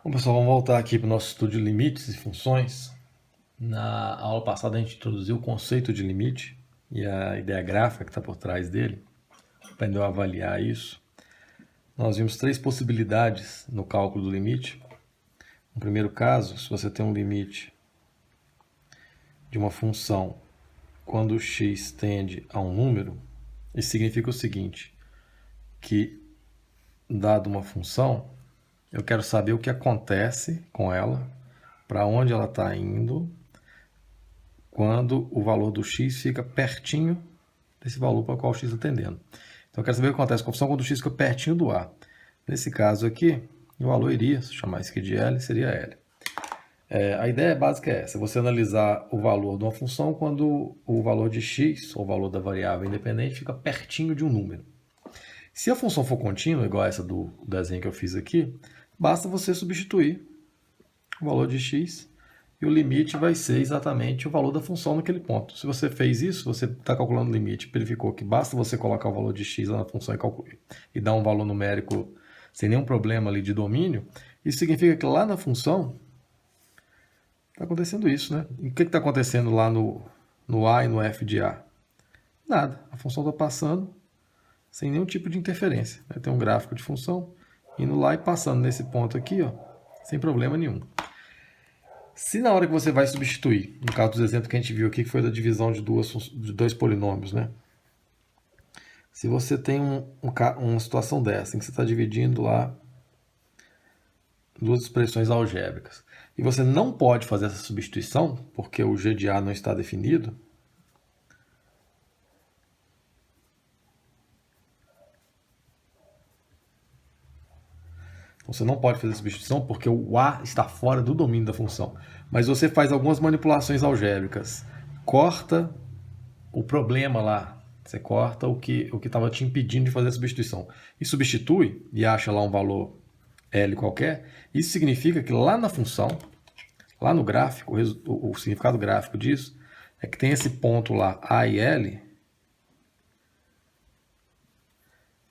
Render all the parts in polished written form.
Bom, pessoal, vamos voltar aqui para o nosso estudo de limites e funções. Na aula passada a gente introduziu o conceito de limite e a ideia gráfica que está por trás dele, aprendeu a avaliar isso. Nós vimos três possibilidades no cálculo do limite. No primeiro caso, se você tem um limite de uma função quando o x tende a um número, isso significa o seguinte, que dado uma função, eu quero saber o que acontece com ela, para onde ela está indo, quando o valor do x fica pertinho desse valor para o qual o x está tendendo. Então eu quero saber o que acontece com a função quando o x fica pertinho do a. Nesse caso aqui, o valor iria, se chamar isso aqui de L, seria L. A ideia básica é essa, você analisar o valor de uma função quando o valor de x, ou o valor da variável independente, fica pertinho de um número. Se a função for contínua, igual essa do desenho que eu fiz aqui, basta você substituir o valor de x e o limite vai ser exatamente o valor da função naquele ponto. Se você fez isso, você está calculando o limite, verificou que basta você colocar o valor de x lá na função e dar um valor numérico sem nenhum problema ali de domínio, isso significa que lá na função está acontecendo isso, né? E o que está acontecendo lá no a e no f de a? Nada. A função está passando sem nenhum tipo de interferência. Tem um gráfico de função indo lá e passando nesse ponto aqui, ó, sem problema nenhum. Se na hora que você vai substituir, no caso dos exemplos que a gente viu aqui, que foi da divisão de dois polinômios, né? Se você tem uma situação dessa, em que você está dividindo lá duas expressões algébricas, e você não pode fazer essa substituição, porque o g de a não está definido, então, você não pode fazer a substituição porque o a está fora do domínio da função. Mas você faz algumas manipulações algébricas. Corta o problema lá. Você corta o que estava te impedindo de fazer a substituição. E substitui e acha lá um valor L qualquer. Isso significa que lá na função, lá no gráfico, o significado gráfico disso é que tem esse ponto lá, A e L,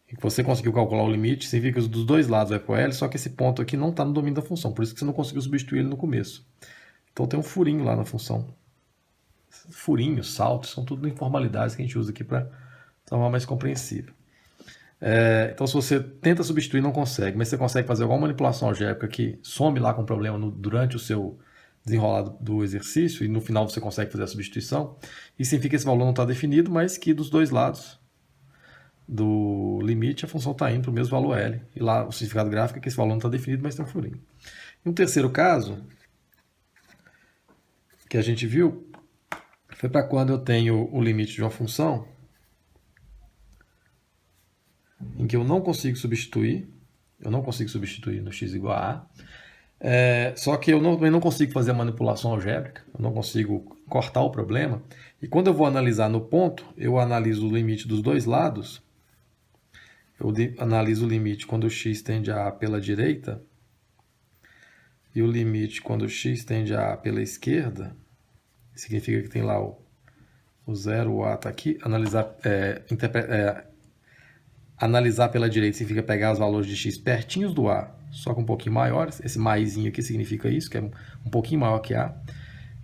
que você conseguiu calcular o limite, significa que dos dois lados vai para o L, só que esse ponto aqui não está no domínio da função, por isso que você não conseguiu substituir ele no começo. Então tem um furinho lá na função. Furinhos, saltos, são tudo informalidades que a gente usa aqui para tornar mais compreensível. Então se você tenta substituir, não consegue, mas você consegue fazer alguma manipulação algébrica que some lá com o problema durante o seu desenrolado do exercício, e no final você consegue fazer a substituição, isso significa que esse valor não está definido, mas que dos dois lados do limite, a função está indo para o mesmo valor L. E lá o significado gráfico é que esse valor não está definido, mas tem um furinho. E um terceiro caso que a gente viu foi para quando eu tenho o limite de uma função em que eu não consigo substituir no x igual a a, só que eu também não consigo fazer a manipulação algébrica, eu não consigo cortar o problema, e quando eu vou analisar no ponto, eu analiso o limite dos dois lados. Eu analiso o limite quando o x tende a pela direita e o limite quando o x tende a pela esquerda. Significa que tem lá o 0, o a está aqui. Analisar pela direita significa pegar os valores de x pertinhos do a, só que um pouquinho maiores. Esse maisinho aqui significa isso, que é um pouquinho maior que a.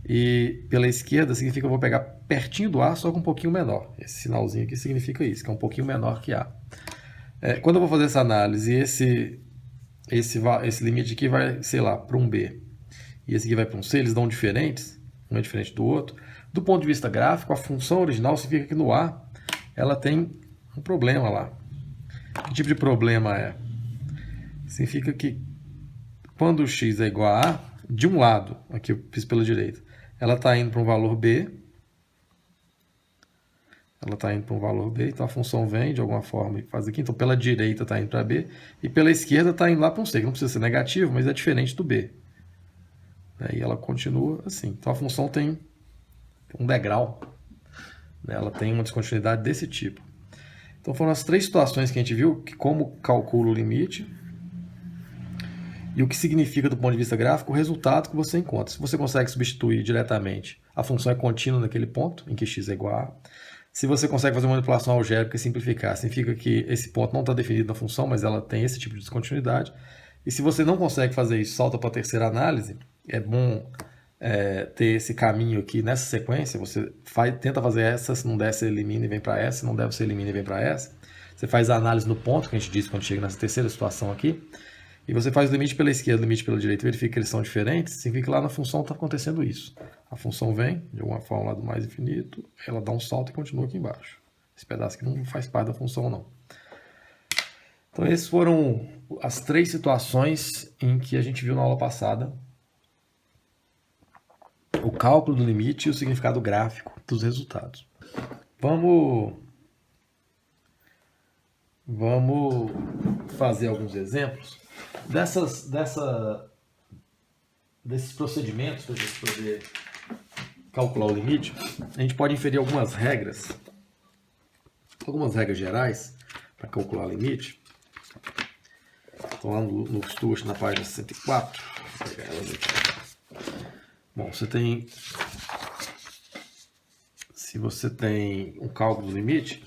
E pela esquerda significa que eu vou pegar pertinho do a, só que um pouquinho menor. Esse sinalzinho aqui significa isso, que é um pouquinho menor que a. Quando eu vou fazer essa análise, esse limite aqui vai, sei lá, para um B, e esse aqui vai para um C, eles dão diferentes, um é diferente do outro. Do ponto de vista gráfico, a função original significa que no A, ela tem um problema lá. Que tipo de problema é? Significa que quando o x é igual a A, de um lado, aqui eu fiz pela direita, ela está indo para um valor B, então a função vem de alguma forma e faz aqui. Então pela direita está indo para B e pela esquerda está indo lá para um C, que não precisa ser negativo, mas é diferente do B. E ela continua assim. Então a função tem um degrau, ela tem uma descontinuidade desse tipo. Então foram as três situações que a gente viu, que como calcula o limite e o que significa do ponto de vista gráfico o resultado que você encontra. Se você consegue substituir diretamente, a função é contínua naquele ponto em que x é igual a A. Se você consegue fazer uma manipulação algébrica e simplificar, significa que esse ponto não está definido na função, mas ela tem esse tipo de descontinuidade. E se você não consegue fazer isso, salta para a terceira análise, é bom ter esse caminho aqui nessa sequência. Você tenta fazer essa, se não der, você elimina e vem para essa, se não der, você elimina e vem para essa. Você faz a análise no ponto, que a gente disse quando chega nessa terceira situação aqui, e você faz o limite pela esquerda, o limite pela direita, verifica que eles são diferentes, significa que lá na função está acontecendo isso. A função vem, de alguma forma, lá do mais infinito, ela dá um salto e continua aqui embaixo. Esse pedaço aqui não faz parte da função, não. Então, essas foram as 3 situações em que a gente viu na aula passada o cálculo do limite e o significado gráfico dos resultados. Vamos fazer alguns exemplos desses procedimentos para a gente poder calcular o limite. A gente pode inferir algumas regras gerais para calcular o limite. Estão lá no Stuart, na página 64. Vou pegar elas aqui. Bom, se você tem um cálculo do limite,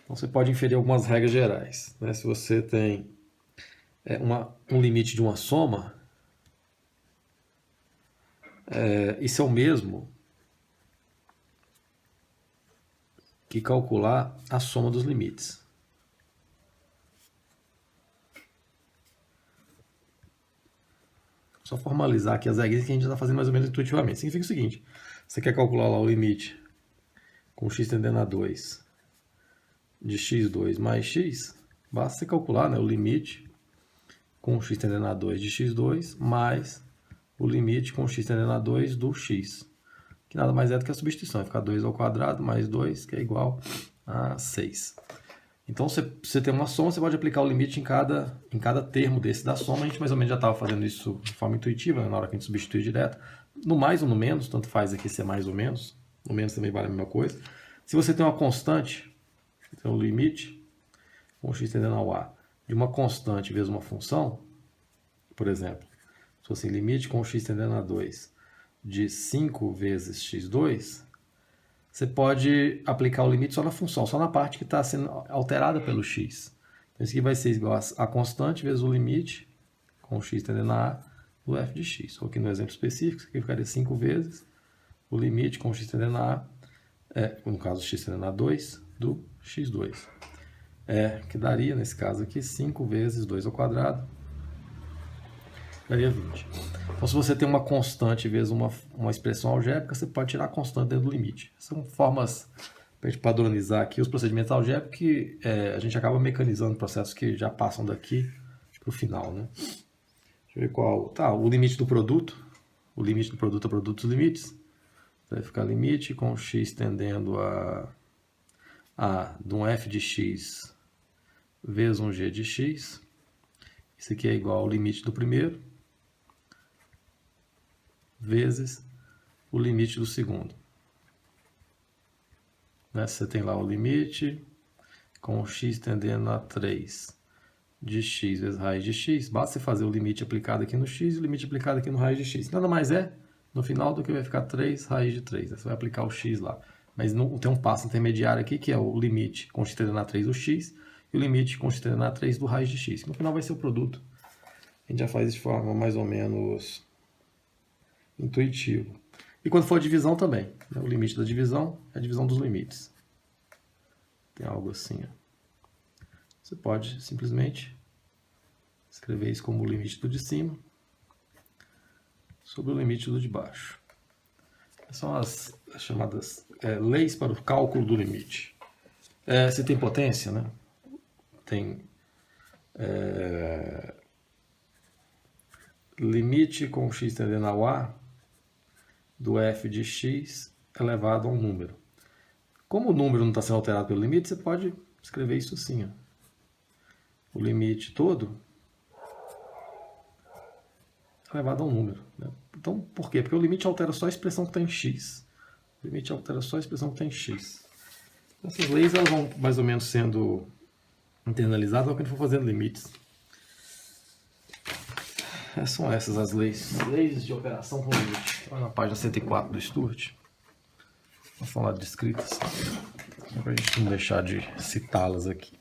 então você pode inferir algumas regras gerais, né? Se você tem um limite de uma soma, isso é o mesmo que calcular a soma dos limites. Só formalizar aqui as regras que a gente já está fazendo mais ou menos intuitivamente. Significa o seguinte: você quer calcular lá o limite com x tendendo a 2 de x2 mais x, basta você calcular, né, o limite com x tendendo a 2 de x2 mais o limite com x tendendo a 2 do x, que nada mais é do que a substituição. Vai ficar 2 ao quadrado mais 2, que é igual a 6. Então, se você tem uma soma, você pode aplicar o limite em cada termo desse da soma. A gente mais ou menos já estava fazendo isso de forma intuitiva, né, na hora que a gente substitui direto. No mais ou no menos, tanto faz aqui ser mais ou menos. No menos também vale a mesma coisa. Se você tem uma constante, então o limite com x tendendo ao a de uma constante vezes uma função, por exemplo, se fosse limite com x tendendo a 2 de 5 vezes x2, você pode aplicar o limite só na função, só na parte que está sendo alterada pelo x. Então, isso aqui vai ser igual a constante vezes o limite com x tendendo a a do f de x. Ou aqui no exemplo específico, isso aqui ficaria 5 vezes o limite com x tendendo a a, no caso x tendendo a 2, do x2. Que daria, nesse caso aqui, 5 vezes 2 ao quadrado, daria 20. Então, se você tem uma constante vezes uma expressão algébrica, você pode tirar a constante dentro do limite. São formas para a gente padronizar aqui os procedimentos algébricos que a gente acaba mecanizando processos que já passam daqui para o final, né? Deixa eu ver qual... Tá, o limite do produto. O limite do produto é produto dos limites. Então, vai ficar limite com x tendendo a de um f de x vezes um g de x. Isso aqui é igual ao limite do primeiro vezes o limite do segundo. Né? Você tem lá o limite com x tendendo a 3 de x vezes raiz de x. Basta você fazer o limite aplicado aqui no x e o limite aplicado aqui no raiz de x. Nada mais no final, do que vai ficar 3 raiz de 3. Você vai aplicar o x lá. Mas tem um passo intermediário aqui, que é o limite com x tendendo a 3 do x e o limite com x tendendo a 3 do raiz de x. No final vai ser o produto. A gente já faz isso de forma mais ou menos intuitivo. E quando for a divisão também, né? O limite da divisão é a divisão dos limites. Tem algo assim. Você pode simplesmente escrever isso como o limite do de cima sobre o limite do de baixo. São as chamadas leis para o cálculo do limite. Se tem potência, né? Tem limite com x tendendo ao a do f de x elevado a um número. Como o número não está sendo alterado pelo limite, você pode escrever isso assim. O limite todo elevado a um número. Né? Então, por quê? Porque o limite altera só a expressão que está em x. O limite altera só a expressão que está em x. Essas leis elas vão mais ou menos sendo internalizadas ao que a gente for fazendo limites. São essas as leis. Leis de operação com limite. Na página 104 do Stuart. Vamos falar descritas. Para a gente não deixar de citá-las aqui.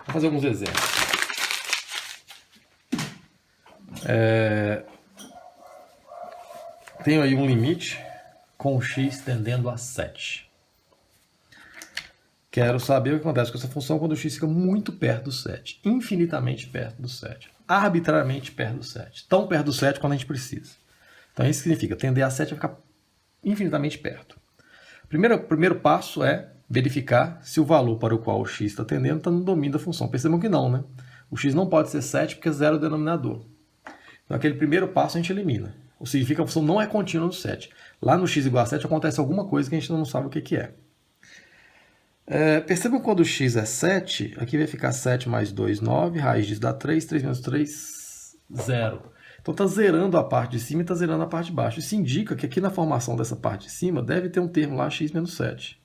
Vou fazer alguns exemplos. Tenho aí um limite com x tendendo a 7. Quero saber o que acontece com essa função quando o x fica muito perto do 7. Infinitamente perto do 7. Arbitrariamente perto do 7. Tão perto do 7 quando a gente precisa. Então isso significa tender a 7 é ficar infinitamente perto. Primeiro passo é verificar se o valor para o qual o x está tendendo está no domínio da função. Percebam que não, né? O x não pode ser 7 porque é zero o denominador. Então aquele primeiro passo a gente elimina. Ou significa que a função não é contínua no 7. Lá no x igual a 7 acontece alguma coisa que a gente não sabe o que é. Percebam que quando o x é 7, aqui vai ficar 7 mais 2, 9, raiz disso dá 3, 3 menos 3, 0. Então está zerando a parte de cima e está zerando a parte de baixo. Isso indica que aqui na formação dessa parte de cima deve ter um termo lá, x menos 7.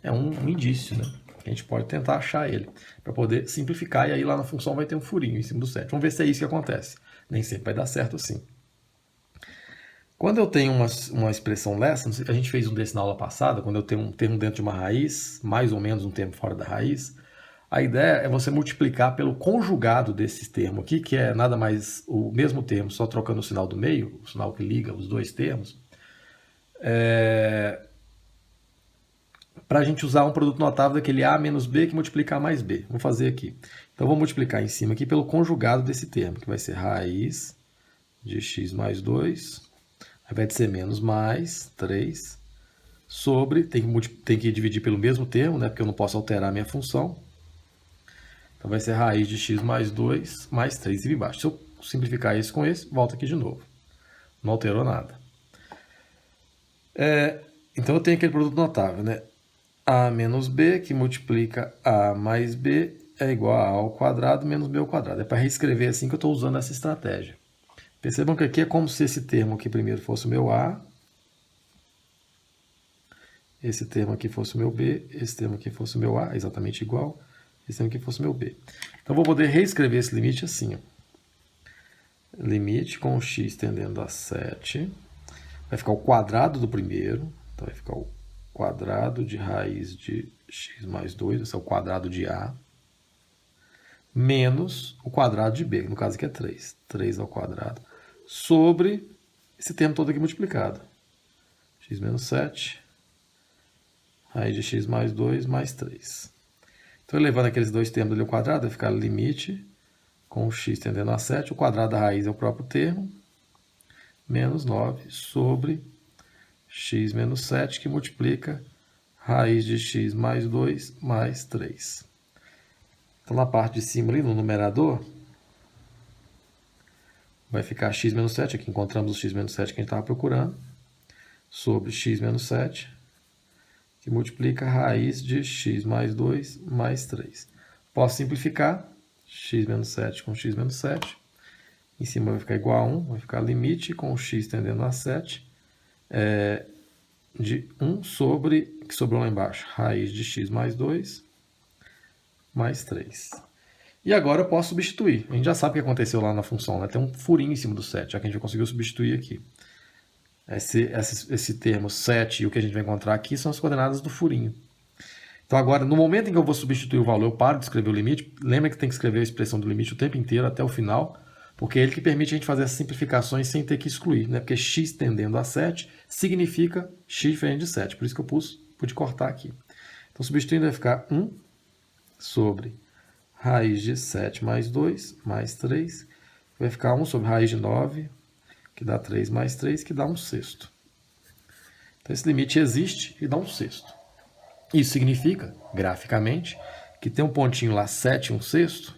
É um indício, né? A gente pode tentar achar ele, para poder simplificar, e aí lá na função vai ter um furinho em cima do 7. Vamos ver se é isso que acontece. Nem sempre vai dar certo assim. Quando eu tenho uma expressão dessa, a gente fez um desse na aula passada, quando eu tenho um termo dentro de uma raiz, mais ou menos um termo fora da raiz, a ideia é você multiplicar pelo conjugado desse termo aqui, que é nada mais o mesmo termo, só trocando o sinal do meio, o sinal que liga os dois termos, para a gente usar um produto notável daquele A menos B que multiplica A mais B. Vou fazer aqui. Então, vou multiplicar em cima aqui pelo conjugado desse termo, que vai ser raiz de x mais 2, ao invés de ser menos mais 3, sobre, tem que dividir pelo mesmo termo, né, porque eu não posso alterar a minha função. Então, vai ser raiz de x mais 2 mais 3 e embaixo. Se eu simplificar esse com esse, volta aqui de novo. Não alterou nada. Então, eu tenho aquele produto notável, né? A menos B, que multiplica A mais B, é igual a A ao quadrado menos B ao quadrado. É para reescrever assim que eu estou usando essa estratégia. Percebam que aqui é como se esse termo aqui primeiro fosse o meu A, esse termo aqui fosse o meu B, esse termo aqui fosse o meu A, exatamente igual, esse termo aqui fosse o meu B. Então, eu vou poder reescrever esse limite assim. Ó. Limite com x tendendo a 7. Vai ficar o quadrado do primeiro, então vai ficar o quadrado de raiz de x mais 2, esse é o quadrado de A, menos o quadrado de B, no caso aqui é 3. 3 ao quadrado, sobre esse termo todo aqui multiplicado. X menos 7, raiz de x mais 2, mais 3. Então, elevando aqueles dois termos ali ao quadrado, vai ficar limite com x tendendo a 7, o quadrado da raiz é o próprio termo, menos 9 sobre x menos 7, que multiplica raiz de x mais 2 mais 3. Então, na parte de cima ali, no numerador, vai ficar x menos 7, aqui encontramos o x menos 7 que a gente estava procurando, sobre x menos 7, que multiplica raiz de x mais 2 mais 3. Posso simplificar, x menos 7 com x menos 7, em cima vai ficar igual a 1, vai ficar limite com x tendendo a 7, de 1 sobre, que sobrou lá embaixo, raiz de x mais 2, mais 3. E agora eu posso substituir. A gente já sabe o que aconteceu lá na função, né? Tem um furinho em cima do 7, já que a gente já conseguiu substituir aqui. Esse termo 7 e o que a gente vai encontrar aqui são as coordenadas do furinho. Então agora, no momento em que eu vou substituir o valor, eu paro de escrever o limite. Lembra que tem que escrever a expressão do limite o tempo inteiro, até o final, porque é ele que permite a gente fazer essas simplificações sem ter que excluir, né? Porque x tendendo a 7 significa x diferente de 7. Por isso que eu pude cortar aqui. Então, substituindo vai ficar 1 sobre raiz de 7 mais 2 mais 3. Vai ficar 1 sobre raiz de 9, que dá 3 mais 3, que dá 1/6. Então, esse limite existe e dá 1/6. Isso significa, graficamente, que tem um pontinho lá, 7 1/6,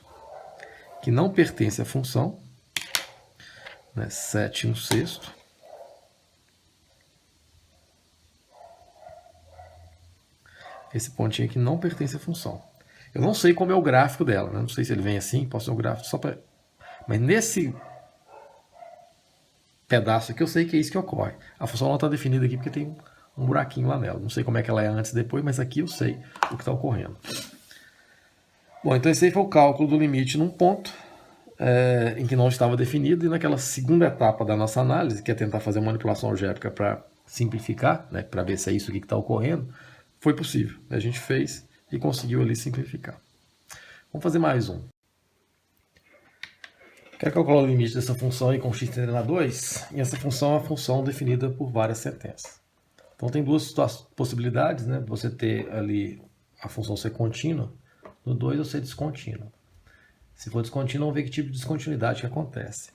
que não pertence à função, né? 7 1/6. Esse pontinho aqui não pertence à função. Eu não sei como é o gráfico dela, né? Não sei se ele vem assim, posso ter um gráfico só para... Mas nesse pedaço aqui eu sei que é isso que ocorre. A função não está definida aqui porque tem um buraquinho lá nela. Não sei como é que ela é antes e depois, mas aqui eu sei o que está ocorrendo. Bom, então esse aí foi o cálculo do limite num ponto em que não estava definido, e naquela segunda etapa da nossa análise, que é tentar fazer uma manipulação algébrica para simplificar, né, para ver se é isso aqui que está ocorrendo, foi possível. A gente fez e conseguiu ali simplificar. Vamos fazer mais um. Quero calcular o limite dessa função aí com x tendendo a 2, e essa função é uma função definida por várias sentenças. Então tem duas possibilidades, né? Você ter ali a função ser contínua, no 2 ou ser descontínua. Se for descontínua, vamos ver que tipo de descontinuidade que acontece.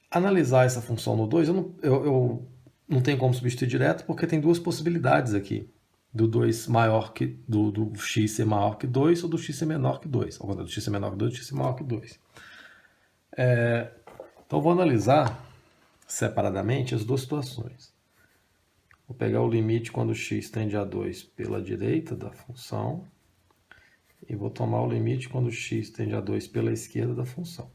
Analisar essa função no 2, eu não tenho como substituir direto, porque tem duas possibilidades aqui. Do 2 maior que do x ser maior que 2 ou do x ser menor que 2. Ou do x ser menor que 2 ou do x ser maior que 2. Então eu vou analisar separadamente as duas situações. Vou pegar o limite quando x tende a 2 pela direita da função e vou tomar o limite quando x tende a 2 pela esquerda da função.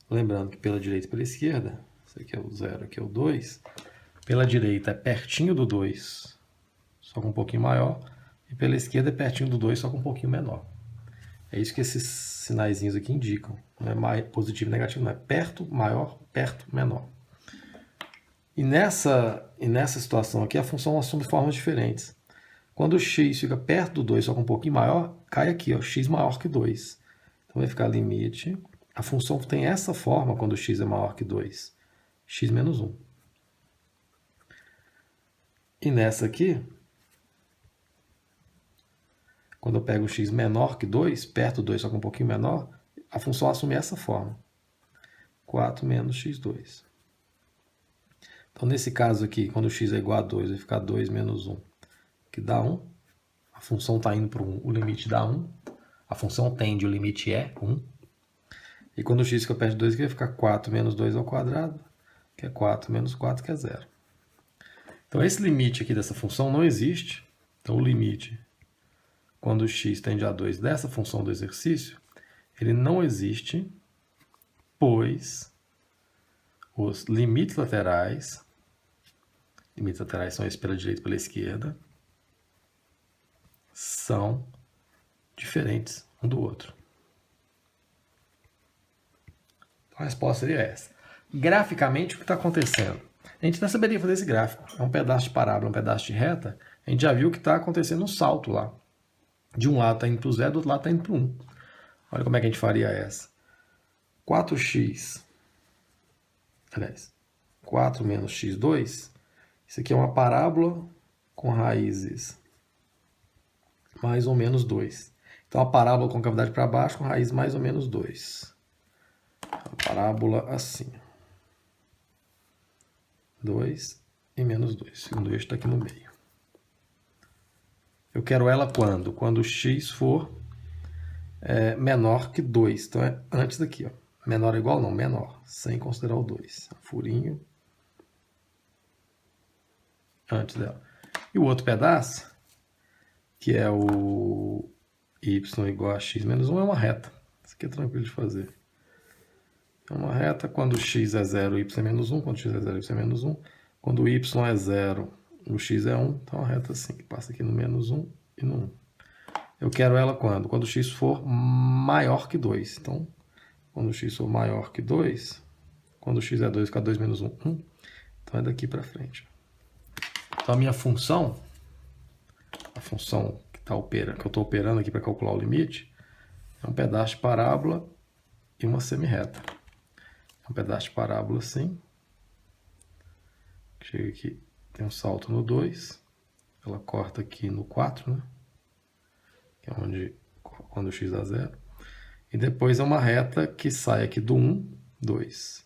Lembrando que pela direita e pela esquerda, isso aqui é o 0, aqui é o 2, pela direita é pertinho do 2, só com um pouquinho maior, e pela esquerda é pertinho do 2, só com um pouquinho menor. É isso que esses sinaizinhos aqui indicam. Não é positivo e negativo, não é perto, maior, perto, menor. E nessa situação aqui, a função assume formas diferentes. Quando o x fica perto do 2, só com um pouquinho maior, cai aqui, ó, x maior que 2. Então vai ficar limite. A função tem essa forma quando o x é maior que 2. X menos 1. E nessa aqui, quando eu pego o x menor que 2, perto do 2, só com um pouquinho menor, a função assume essa forma. 4 menos x2. Então, nesse caso aqui, quando o x é igual a 2, vai ficar 2 menos 1, que dá 1. A função está indo para 1, o limite dá 1. A função tende, o limite é 1. E quando o x fica perto de 2, aqui vai ficar 4 menos 2 ao quadrado, que é 4 menos 4, que é 0. Então, esse limite aqui dessa função não existe. Então, o limite, quando o x tende a 2 dessa função do exercício, ele não existe, pois os limites laterais são esses pela direita e pela esquerda, são diferentes um do outro. Então, a resposta seria essa. Graficamente, o que está acontecendo? A gente não saberia fazer esse gráfico. É um pedaço de parábola, um pedaço de reta. A gente já viu que está acontecendo um salto lá. De um lado está indo para o 0, do outro lado está indo para o 1. Olha como é que a gente faria essa. 4x, aliás, 4 menos x2, isso aqui é uma parábola com raízes mais ou menos 2. Então, a parábola com cavidade para baixo com raiz mais ou menos 2. A parábola assim. 2 e menos 2. O segundo eixo está aqui no meio. Eu quero ela quando? Quando x for menor que 2. Então, é antes daqui. Ó. Menor ou igual? Não, menor. Sem considerar o 2. Furinho. Antes dela. E o outro pedaço, que é o y igual a x menos 1, é uma reta. Isso aqui é tranquilo de fazer. É uma reta quando x é 0, y é menos 1. Quando x é 0, y é menos 1. Quando o y é 0, o x é 1. Então, é uma reta assim, que passa aqui no menos 1 e no 1. Eu quero ela quando? Quando o x for maior que 2. Então, quando o x for maior que 2, quando o x é 2, fica 2 menos 1, 1. Então, é daqui para frente. Então, a minha função, a função que eu estou operando aqui para calcular o limite, é um pedaço de parábola e uma semirreta. É um pedaço de parábola assim. Chega aqui, tem um salto no 2. Ela corta aqui no 4, né? Que é quando o x dá 0. E depois é uma reta que sai aqui do 1, 2.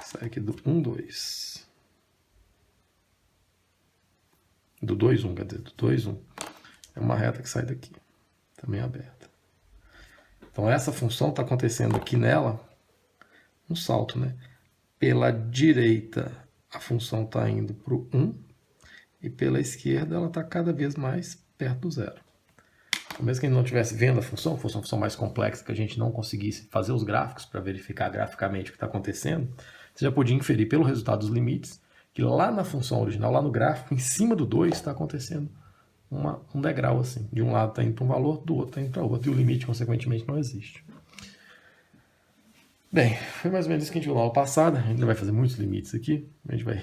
Sai aqui do 1, 2. Do 2, 1, quer dizer, do 2, 1. É uma reta que sai daqui, também aberta. Então, essa função está acontecendo aqui nela, um salto, né? Pela direita, a função está indo para o 1, e pela esquerda, ela está cada vez mais perto do 0. Então, mesmo que a gente não estivesse vendo a função, fosse uma função mais complexa, que a gente não conseguisse fazer os gráficos para verificar graficamente o que está acontecendo, você já podia inferir pelo resultado dos limites que lá na função original, lá no gráfico, em cima do 2, está acontecendo um degrau assim. De um lado está indo para um valor, do outro está indo para outro, e o limite, consequentemente, não existe. Bem, foi mais ou menos isso que a gente viu na aula passada. A gente não vai fazer muitos limites aqui, a gente vai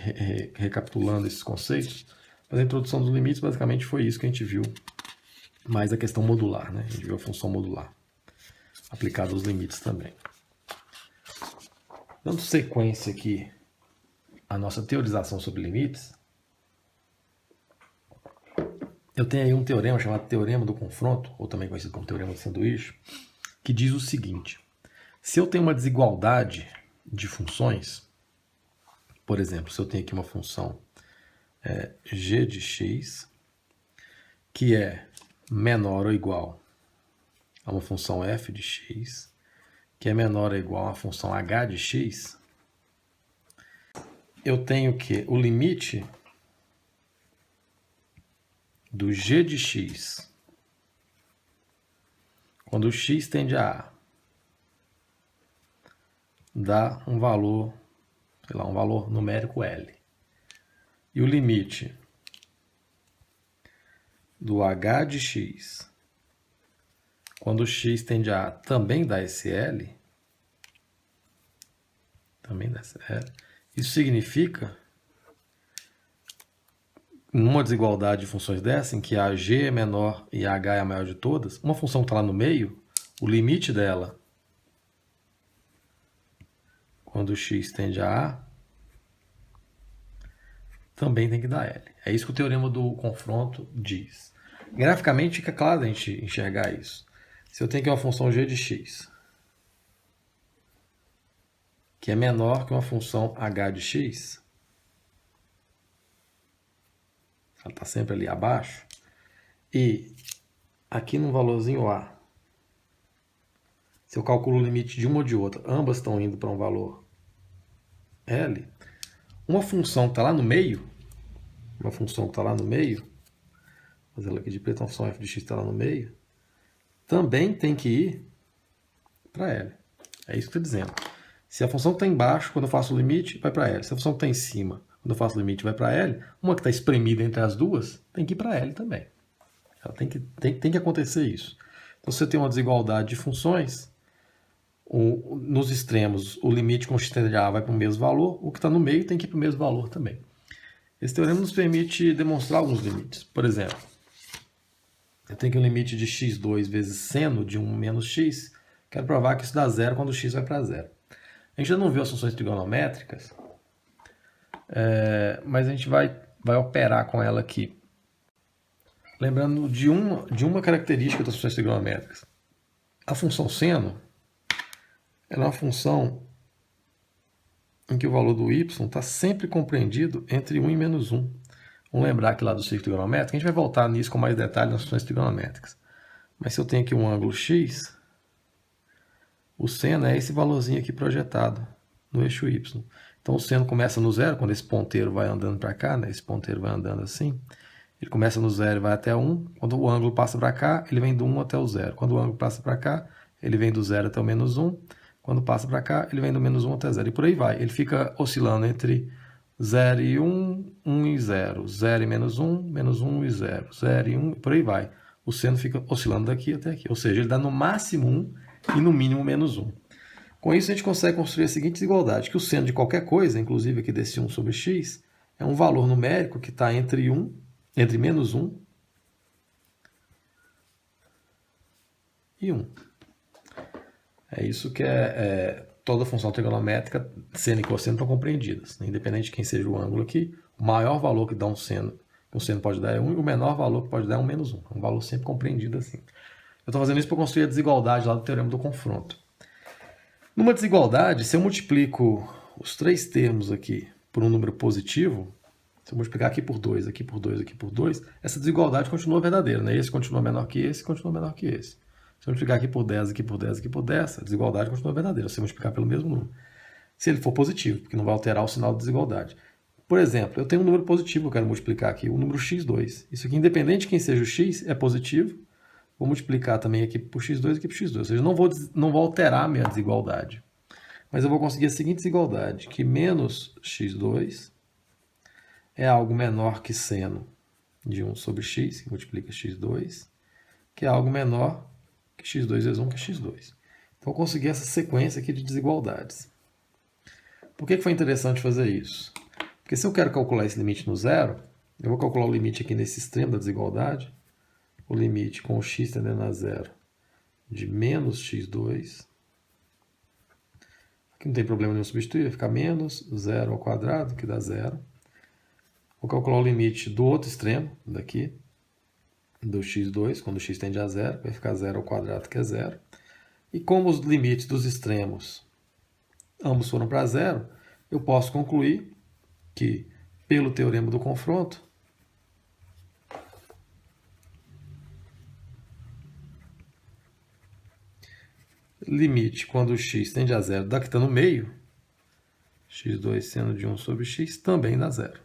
recapitulando esses conceitos. Mas a introdução dos limites, basicamente, foi isso que a gente viu, mais a questão modular, né? A gente viu a função modular. aplicado aos limites também. Dando sequência aqui à nossa teorização sobre limites, eu tenho aí um teorema chamado teorema do confronto, ou também conhecido como teorema do sanduíche, que diz o seguinte: se eu tenho uma desigualdade de funções, por exemplo, se eu tenho aqui uma função g de x, que é menor ou igual a uma função f de x, que é menor ou igual a uma função h de x, eu tenho que o limite do g de x, quando x tende a A, dá um valor, sei lá, um valor numérico L. E o limite do h de x, quando x tende a A, também dá esse L, isso significa, numa desigualdade de funções dessa, em que a g é menor e a h é a maior de todas, uma função que está lá no meio, o limite dela, quando x tende a A, também tem que dar L. É isso que o teorema do confronto diz. Graficamente fica claro a gente enxergar isso. Se eu tenho aqui uma função g de x, que é menor que uma função h de x, ela está sempre ali abaixo, e aqui no valorzinho A, se eu calculo o limite de uma ou de outra, ambas estão indo para um valor L, uma função que está lá no meio, vou fazer ela aqui de preto, uma função f de x está lá no meio, também tem que ir para L. É isso que eu estou dizendo. Se a função que está embaixo, quando eu faço o limite, vai para L. Se a função que está em cima, quando eu faço o limite, vai para L, uma que está espremida entre as duas, tem que ir para L também. Ela tem que acontecer isso. Então, se você tem uma desigualdade de funções, nos extremos, o limite com x tende a A vai para o mesmo valor, o que está no meio tem que ir para o mesmo valor também. Esse teorema nos permite demonstrar alguns limites. Por exemplo, eu tenho aqui um limite de x2 vezes seno de 1 menos x. Quero provar que isso dá zero quando x vai para zero. A gente ainda não viu as funções trigonométricas, mas a gente vai operar com ela aqui. Lembrando de uma característica das funções trigonométricas. A função seno ela é uma função em que o valor do y está sempre compreendido entre 1 e menos 1. Vamos lembrar que lá do círculo trigonométrico, a gente vai voltar nisso com mais detalhes nas funções trigonométricas. Mas se eu tenho aqui um ângulo x, o seno é esse valorzinho aqui projetado no eixo y. Então o seno começa no zero, quando esse ponteiro vai andando para cá, né? Esse ponteiro vai andando assim. Ele começa no zero e vai até 1. Quando o ângulo passa para cá, ele vem do 1 até o zero. Quando o ângulo passa para cá, ele vem do zero até o menos 1. Quando passa para cá, ele vem do menos 1 até 0. E por aí vai. Ele fica oscilando entre 0 e 1, 1 e 0. 0 e menos 1, menos 1 e 0. 0 e 1, e por aí vai. O seno fica oscilando daqui até aqui. Ou seja, ele dá no máximo 1 e no mínimo menos 1. Com isso, a gente consegue construir a seguinte desigualdade, que o seno de qualquer coisa, inclusive aqui desse 1 sobre x, é um valor numérico que está entre menos 1 e 1. É isso que toda função trigonométrica, seno e cosseno, estão compreendidas. Independente de quem seja o ângulo aqui, o maior valor que dá um seno, que um seno pode dar é 1, e o menor valor que pode dar é 1 menos 1. É um valor sempre compreendido assim. Eu estou fazendo isso para construir a desigualdade lá do teorema do confronto. Numa desigualdade, se eu multiplico os três termos aqui por um número positivo, se eu multiplicar aqui por 2, aqui por 2, aqui por 2, essa desigualdade continua verdadeira, né? Esse continua menor que esse, continua menor que esse. Se eu multiplicar aqui por 10, aqui por 10, aqui por 10, a desigualdade continua verdadeira, se eu multiplicar pelo mesmo número. Se ele for positivo, porque não vai alterar o sinal de desigualdade. Por exemplo, eu tenho um número positivo que eu quero multiplicar aqui, o número x2. Isso aqui, independente de quem seja o x, é positivo. Vou multiplicar também aqui por x2 e aqui por x2. Ou seja, não vou alterar a minha desigualdade. Mas eu vou conseguir a seguinte desigualdade, que menos x2 é algo menor que seno de 1 sobre x, que multiplica x2, que é algo menor que x2 vezes 1, que é x2. Então eu consegui essa sequência aqui de desigualdades. Por que foi interessante fazer isso? Porque se eu quero calcular esse limite no zero, eu vou calcular o limite aqui nesse extremo da desigualdade, o limite com o x tendendo a zero de menos x2. Aqui não tem problema nenhum substituir, vai ficar menos 0 ao quadrado, que dá 0. Vou calcular o limite do outro extremo, daqui, do x2, quando x tende a 0, vai ficar 0 ao quadrado, que é 0. E como os limites dos extremos ambos foram para 0, eu posso concluir que, pelo teorema do confronto, limite quando o x tende a 0 da que está no meio, x2 seno de 1 sobre x, também dá 0.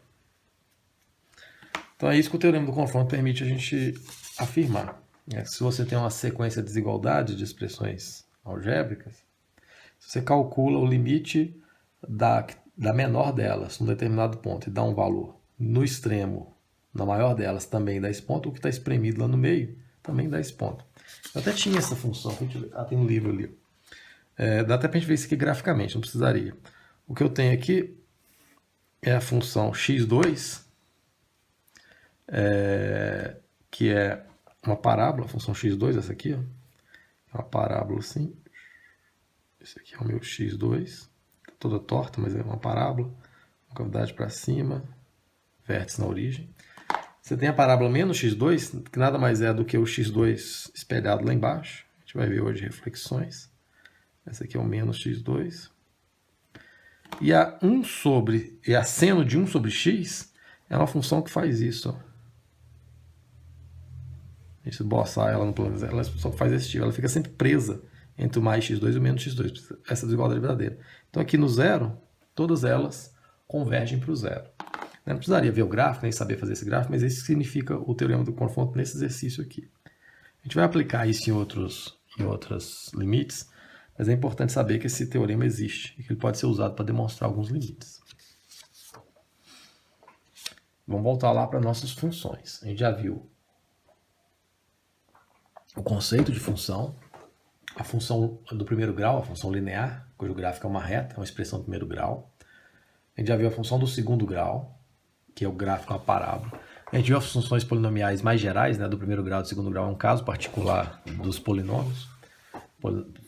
Então é isso que o teorema do confronto permite a gente afirmar. Se você tem uma sequência de desigualdades de expressões algébricas, você calcula o limite da menor delas num determinado ponto e dá um valor no extremo, na maior delas também dá esse ponto, o que está espremido lá no meio também dá esse ponto. Eu até tinha essa função, tem um livro ali. Dá até para a gente ver isso aqui graficamente, não precisaria. O que eu tenho aqui é a função x2, que é uma parábola, a função x2, essa aqui, ó, é uma parábola assim. Esse aqui é o meu x2, tá toda torta, mas é uma parábola, concavidade para cima, vértice na origem. Você tem a parábola menos x2, que nada mais é do que o x2 espelhado lá embaixo. A gente vai ver hoje reflexões. Essa aqui é o menos x2. E a seno de 1 sobre x é uma função que faz isso. Ó. A gente esboçar ela no plano, ela só faz esse tipo. Ela fica sempre presa entre o mais x2 e o menos x2. Essa desigualdade verdadeira. Então aqui no zero, todas elas convergem para o zero. Não precisaria ver o gráfico, nem saber fazer esse gráfico, mas esse significa o teorema do confronto nesse exercício aqui. A gente vai aplicar isso em outros limites, mas é importante saber que esse teorema existe e que ele pode ser usado para demonstrar alguns limites. Vamos voltar lá para nossas funções. A gente já viu o conceito de função, a função do primeiro grau, a função linear, cujo gráfico é uma reta, é uma expressão do primeiro grau. A gente já viu a função do segundo grau, que é o gráfico, uma parábola. A gente viu as funções polinomiais mais gerais, né, do primeiro grau e do segundo grau, é um caso particular dos polinômios.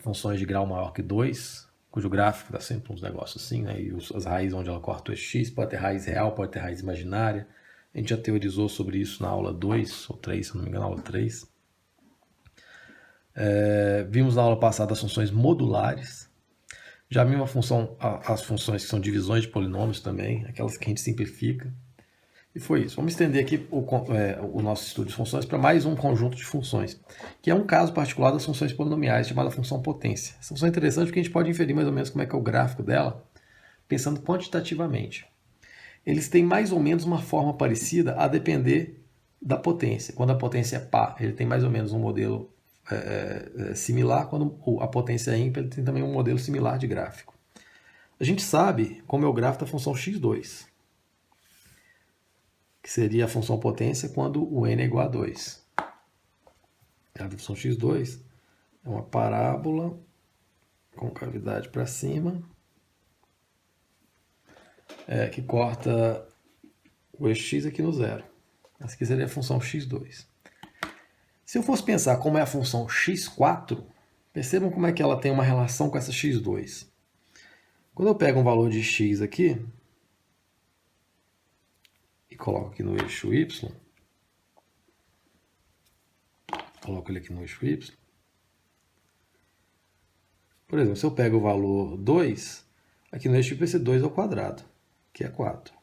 Funções de grau maior que 2, cujo gráfico dá sempre uns negócios assim, né, e as raízes onde ela corta o x, pode ter raiz real, pode ter raiz imaginária. A gente já teorizou sobre isso na aula 2 ou 3, se não me engano, na aula 3. Vimos na aula passada as funções modulares. Já vimos as funções que são divisões de polinômios também, aquelas que a gente simplifica. E foi isso. Vamos estender aqui o nosso estudo de funções para mais um conjunto de funções, que é um caso particular das funções polinomiais, chamada função potência. Essa função é interessante porque a gente pode inferir mais ou menos como é que é o gráfico dela, pensando quantitativamente. Eles têm mais ou menos uma forma parecida a depender da potência. Quando a potência é par, ele tem mais ou menos um modelo similar. Quando a potência é ímpar, ele tem também um modelo similar de gráfico. A gente sabe como é o gráfico da função x2, que seria a função potência quando o n é igual a 2. A função x2 é uma parábola com cavidade para cima, que corta o eixo x aqui no zero. Essa aqui seria a função x2. Se eu fosse pensar como é a função x4, percebam como é que ela tem uma relação com essa x2. Quando eu pego um valor de x aqui, e coloco aqui no eixo y, coloco ele aqui no eixo y. Por exemplo, se eu pego o valor 2, aqui no eixo y vai ser 2 ao quadrado, que é 4.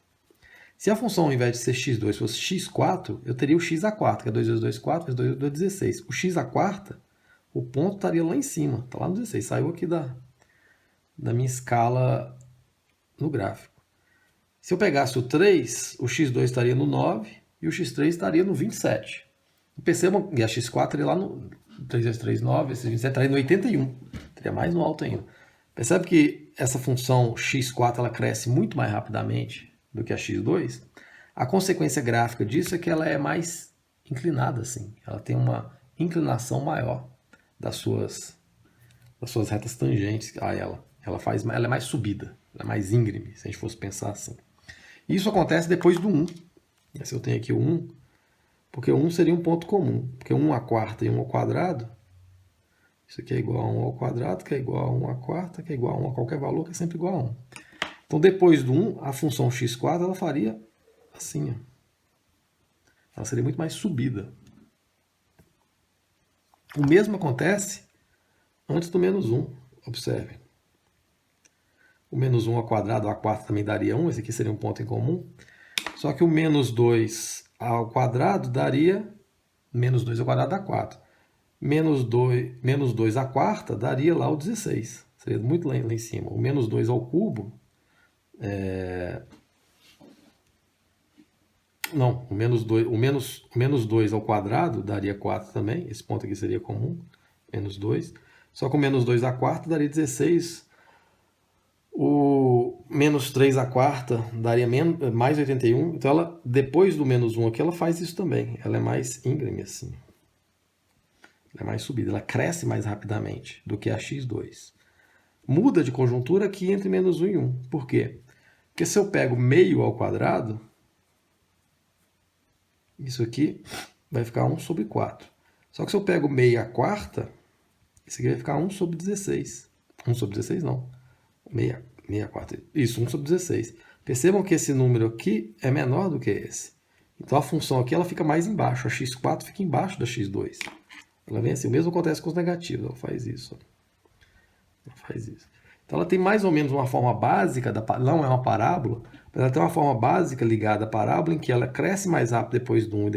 Se a função, ao invés de ser x2, fosse x4, eu teria o x à quarta, que é 2 vezes 2, 4, vezes 2 vezes 2, 16. O x à quarta, o ponto estaria lá em cima, está lá no 16, saiu aqui da minha escala no gráfico. Se eu pegasse o 3, o x2 estaria no 9 e o x3 estaria no 27. Percebam, e a x4 estaria lá no 3 vezes 3, 9, esse 27 estaria no 81. Estaria mais no alto ainda. Percebe que essa função x4 ela cresce muito mais rapidamente do que a x2? A consequência gráfica disso é que ela é mais inclinada, assim. Ela tem uma inclinação maior das suas retas tangentes a ela. Ela é mais subida, ela é mais íngreme, se a gente fosse pensar assim. Isso acontece depois do 1. Se eu tenho aqui o 1, porque o 1 seria um ponto comum, porque 1 à quarta e 1 ao quadrado Isso aqui é igual a 1 ao quadrado, que é igual a 1 à quarta, que é igual a 1 a qualquer valor, que é sempre igual a 1. Então, depois do 1, a função x² ela faria assim. Ó. Ela seria muito mais subida. O mesmo acontece antes do menos 1. Observe. O menos 1 ao quadrado, a quarta também daria 1. Esse aqui seria um ponto em comum. Só que o menos 2 ao quadrado daria... Menos 2 ao quadrado dá 4. Menos 2 à quarta daria lá o 16. Seria muito lá em cima. O menos 2 ao cubo... Não, o menos 2 ao quadrado daria 4 também. Esse ponto aqui seria comum. Menos 2. Só que o menos 2 à quarta daria 16. O menos 3 à quarta daria mais 81. Então, ela, depois do menos 1 aqui, ela faz isso também. Ela é mais íngreme assim. Ela é mais subida. Ela cresce mais rapidamente do que a x2. Muda de conjuntura aqui entre menos 1 e 1. Por quê? Porque se eu pego meio ao quadrado, isso aqui vai ficar 1 sobre 4. Só que se eu pego meio à quarta, isso aqui vai ficar 1 sobre 16. 1 sobre 16 não. Meia quarta. Isso, 1 sobre 16. Percebam que esse número aqui é menor do que esse. Então a função aqui ela fica mais embaixo. A x4 fica embaixo da x2. Ela vem assim. O mesmo acontece com os negativos. Ela faz isso. Ela faz isso. Então ela tem mais ou menos uma forma básica, não é uma parábola, mas ela tem uma forma básica ligada à parábola em que ela cresce mais rápido depois do 1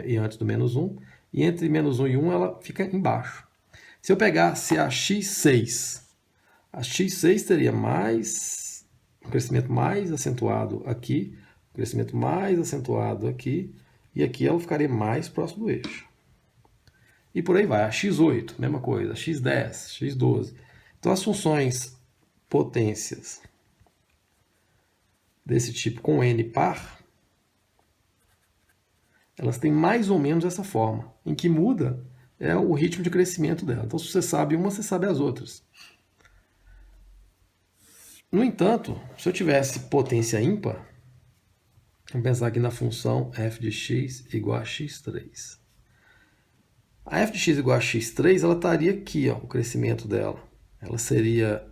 e antes do menos 1. E entre menos 1 e 1 ela fica embaixo. Se eu pegasse a x6, a x6 teria um crescimento mais acentuado aqui, um crescimento mais acentuado aqui, e aqui ela ficaria mais próximo do eixo. E por aí vai. A x8, mesma coisa. A x10, x12. Então as funções potências desse tipo com n par, elas têm mais ou menos essa forma. Em que muda é o ritmo de crescimento dela. Então se você sabe uma, você sabe as outras. No entanto, se eu tivesse potência ímpar, vamos pensar aqui na função f de x igual a x3. A f de x igual a x3, ela estaria aqui, ó, o crescimento dela. Ela seria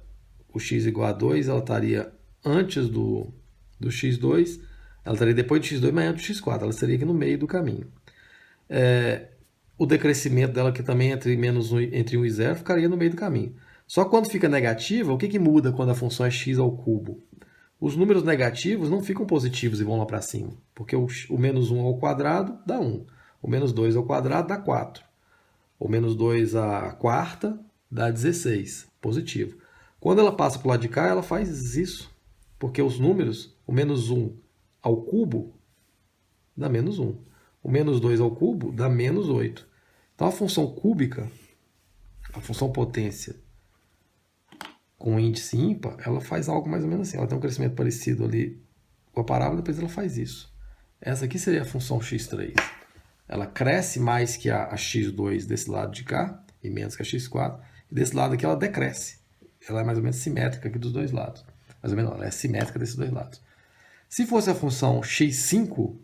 o x igual a 2, ela estaria antes do x2, ela estaria depois do x2, mas antes do x4, ela estaria aqui no meio do caminho. O decrescimento dela, que também entre 1 e 0, ficaria no meio do caminho. Só que quando fica negativa, o que muda quando a função é x ao cubo? Os números negativos não ficam positivos e vão lá para cima, porque o menos 1 ao quadrado dá 1, o menos 2 ao quadrado dá 4, o menos 2 à quarta dá 16, positivo. Quando ela passa para o lado de cá, ela faz isso, porque os números, o menos 1 ao cubo dá menos 1, o menos 2 ao cubo dá menos 8. Então a função cúbica, a função potência com índice ímpar, ela faz algo mais ou menos assim. Ela tem um crescimento parecido ali com a parábola, depois ela faz isso. Essa aqui seria a função x3. Ela cresce mais que a x2 desse lado de cá, e menos que a x4. E desse lado aqui ela decresce. Ela é mais ou menos simétrica aqui dos dois lados. Mais ou menos não, ela é simétrica desses dois lados. Se fosse a função x5,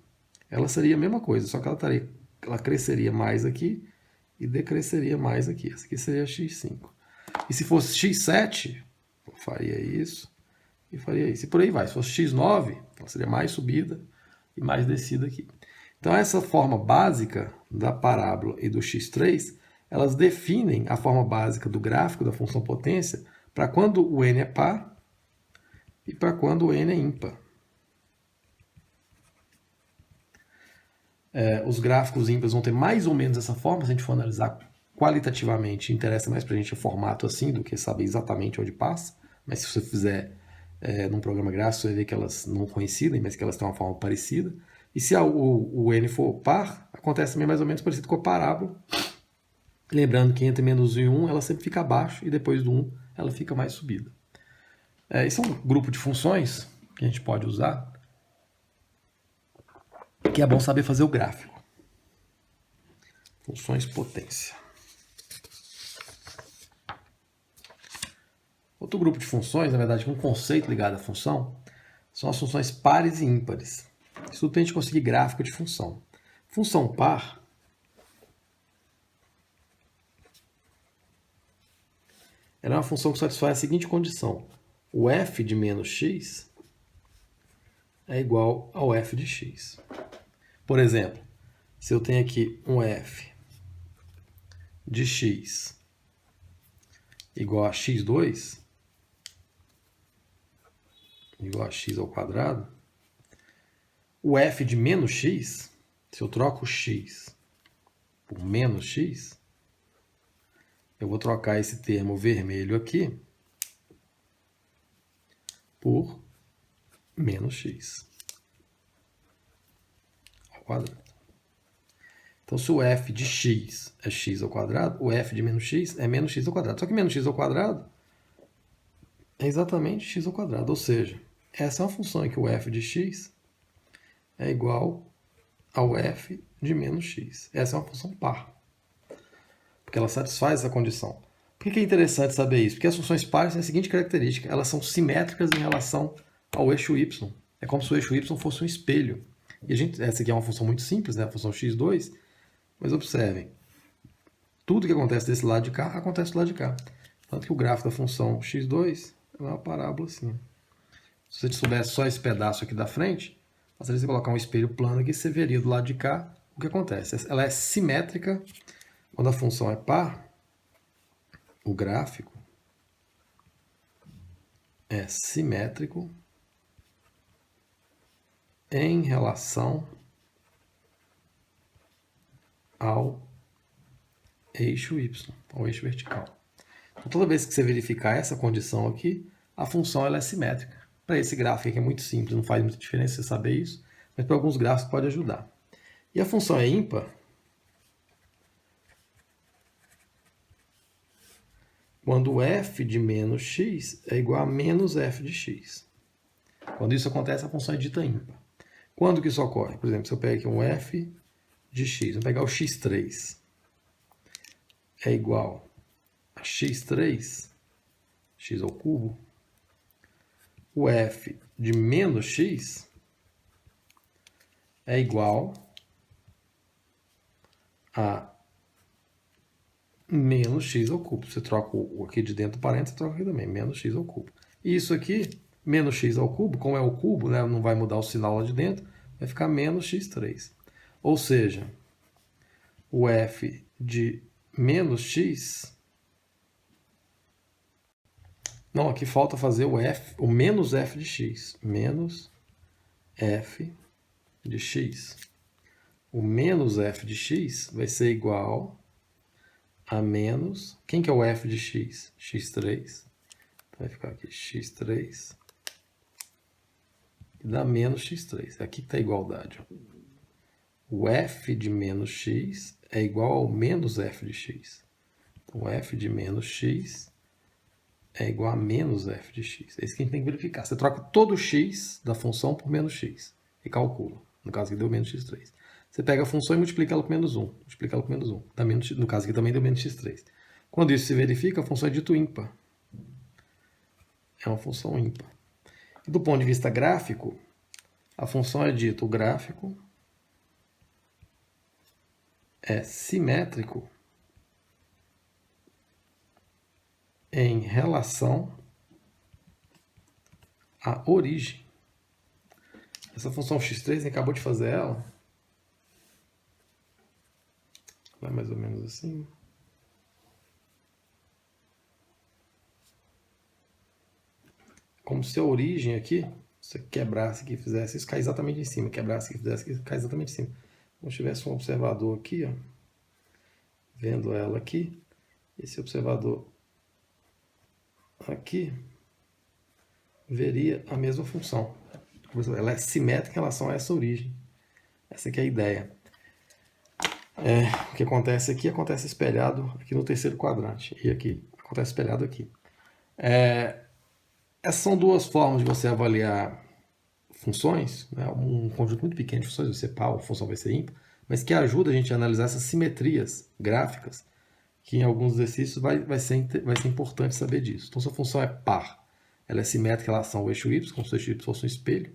ela seria a mesma coisa, só que ela cresceria mais aqui e decresceria mais aqui. Essa aqui seria a x5. E se fosse x7, eu faria isso e faria isso. E por aí vai. Se fosse x9, ela seria mais subida e mais descida aqui. Então essa forma básica da parábola e do x3, elas definem a forma básica do gráfico da função potência para quando o n é par e para quando o n é ímpar. Os gráficos ímpares vão ter mais ou menos essa forma, se a gente for analisar qualitativamente, interessa mais para a gente o formato assim do que saber exatamente onde passa, mas se você fizer num programa gráfico, você vai ver que elas não coincidem, mas que elas têm uma forma parecida. E se o n for par, acontece também mais ou menos parecido com a parábola. Lembrando que entre menos 1 e 1, ela sempre fica abaixo, e depois do 1, ela fica mais subida. Esse é um grupo de funções que a gente pode usar, que é bom saber fazer o gráfico. Funções potência. Outro grupo de funções, na verdade, um conceito ligado à função, são as funções pares e ímpares. Isso tudo para a gente conseguir gráfico de função. Função par ela é uma função que satisfaz a seguinte condição. O f de menos x é igual ao f de x. Por exemplo, se eu tenho aqui um f de x igual a x2, igual a x ao quadrado, o f de menos x, se eu troco x por menos x, eu vou trocar esse termo vermelho aqui por menos x ao quadrado. Então, se o f de x é x ao quadrado, o f de menos x é menos x ao quadrado. Só que menos x ao quadrado é exatamente x ao quadrado. Ou seja, essa é uma função em que o f de x é igual ao f de menos x. Essa é uma função par, porque ela satisfaz essa condição. Por que é interessante saber isso? Porque as funções pares têm a seguinte característica: elas são simétricas em relação ao eixo y. É como se o eixo y fosse um espelho. E essa aqui é uma função muito simples, né? A função x2. Mas observem, tudo que acontece desse lado de cá, acontece do lado de cá. Tanto que o gráfico da função x2 é uma parábola assim. Se você soubesse só esse pedaço aqui da frente, bastaria você colocar um espelho plano aqui, você veria do lado de cá o que acontece. Ela é simétrica quando a função é par. O gráfico é simétrico em relação ao eixo y, ao eixo vertical. Então, toda vez que você verificar essa condição aqui, a função ela é simétrica. Para esse gráfico aqui é muito simples, não faz muita diferença você saber isso, mas para alguns gráficos pode ajudar. E a função é ímpar quando o f de menos x é igual a menos f de x. Quando isso acontece, a função é dita ímpar. Quando que isso ocorre? Por exemplo, se eu pegar aqui um f de x, vou pegar o x3, é igual a x3, x ao cubo, o f de menos x é igual a menos x ao cubo. Você troca o aqui de dentro do parênteses, troca aqui também, menos x ao cubo. E isso aqui, menos x ao cubo, como é o cubo, né, não vai mudar o sinal lá de dentro, vai ficar menos x3. Ou seja, o f de menos x... Não, aqui falta fazer o menos f de x. Menos f de x. O menos f de x vai ser igual a menos... Quem que é o f de x? x3. Então vai ficar aqui x3 e dá menos x3. Aqui que está a igualdade. O f de menos x é igual ao menos f de x. Então, o f de menos x é igual a menos f de x. É isso que a gente tem que verificar. Você troca todo o x da função por menos x e calcula. No caso aqui deu menos x3. Você pega a função e multiplica ela por menos 1. Multiplica ela por menos 1. Dá menos, no caso aqui também deu menos x3. Quando isso se verifica, a função é dito ímpar. É uma função ímpar. E do ponto de vista gráfico, a função é dito, o gráfico é simétrico em relação à origem. Essa função x3, a gente acabou de fazer ela. Vai mais ou menos assim. Como se a origem aqui, se você quebrasse aqui e fizesse isso, cai exatamente em cima. Quebrasse aqui e fizesse isso, cai exatamente em cima. Como se tivesse um observador aqui, ó, vendo ela aqui. Esse observador aqui veria a mesma função. Ela é simétrica em relação a essa origem. Essa aqui é a ideia. O que acontece aqui acontece espelhado aqui no terceiro quadrante. E aqui acontece espelhado aqui. Essas são duas formas de você avaliar funções, né? Um conjunto muito pequeno de funções, vai ser par, a função vai ser ímpar, mas que ajuda a gente a analisar essas simetrias gráficas, que em alguns exercícios vai ser importante saber disso. Então, se a função é par, ela é simétrica em relação ao eixo y, como se o eixo y fosse um espelho,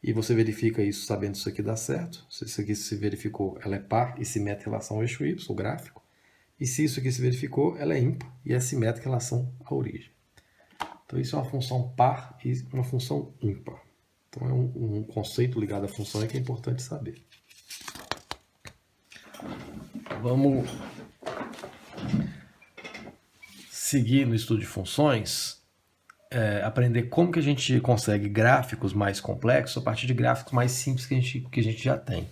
e você verifica isso sabendo se isso aqui dá certo. Se isso aqui se verificou, ela é par e simétrica em relação ao eixo y, o gráfico. E se isso aqui se verificou, ela é ímpar e é simétrica em relação à origem. Então isso é uma função par e uma função ímpar. Então é um conceito ligado à função que é importante saber. Vamos seguir no estudo de funções, aprender como que a gente consegue gráficos mais complexos a partir de gráficos mais simples que a gente já tem.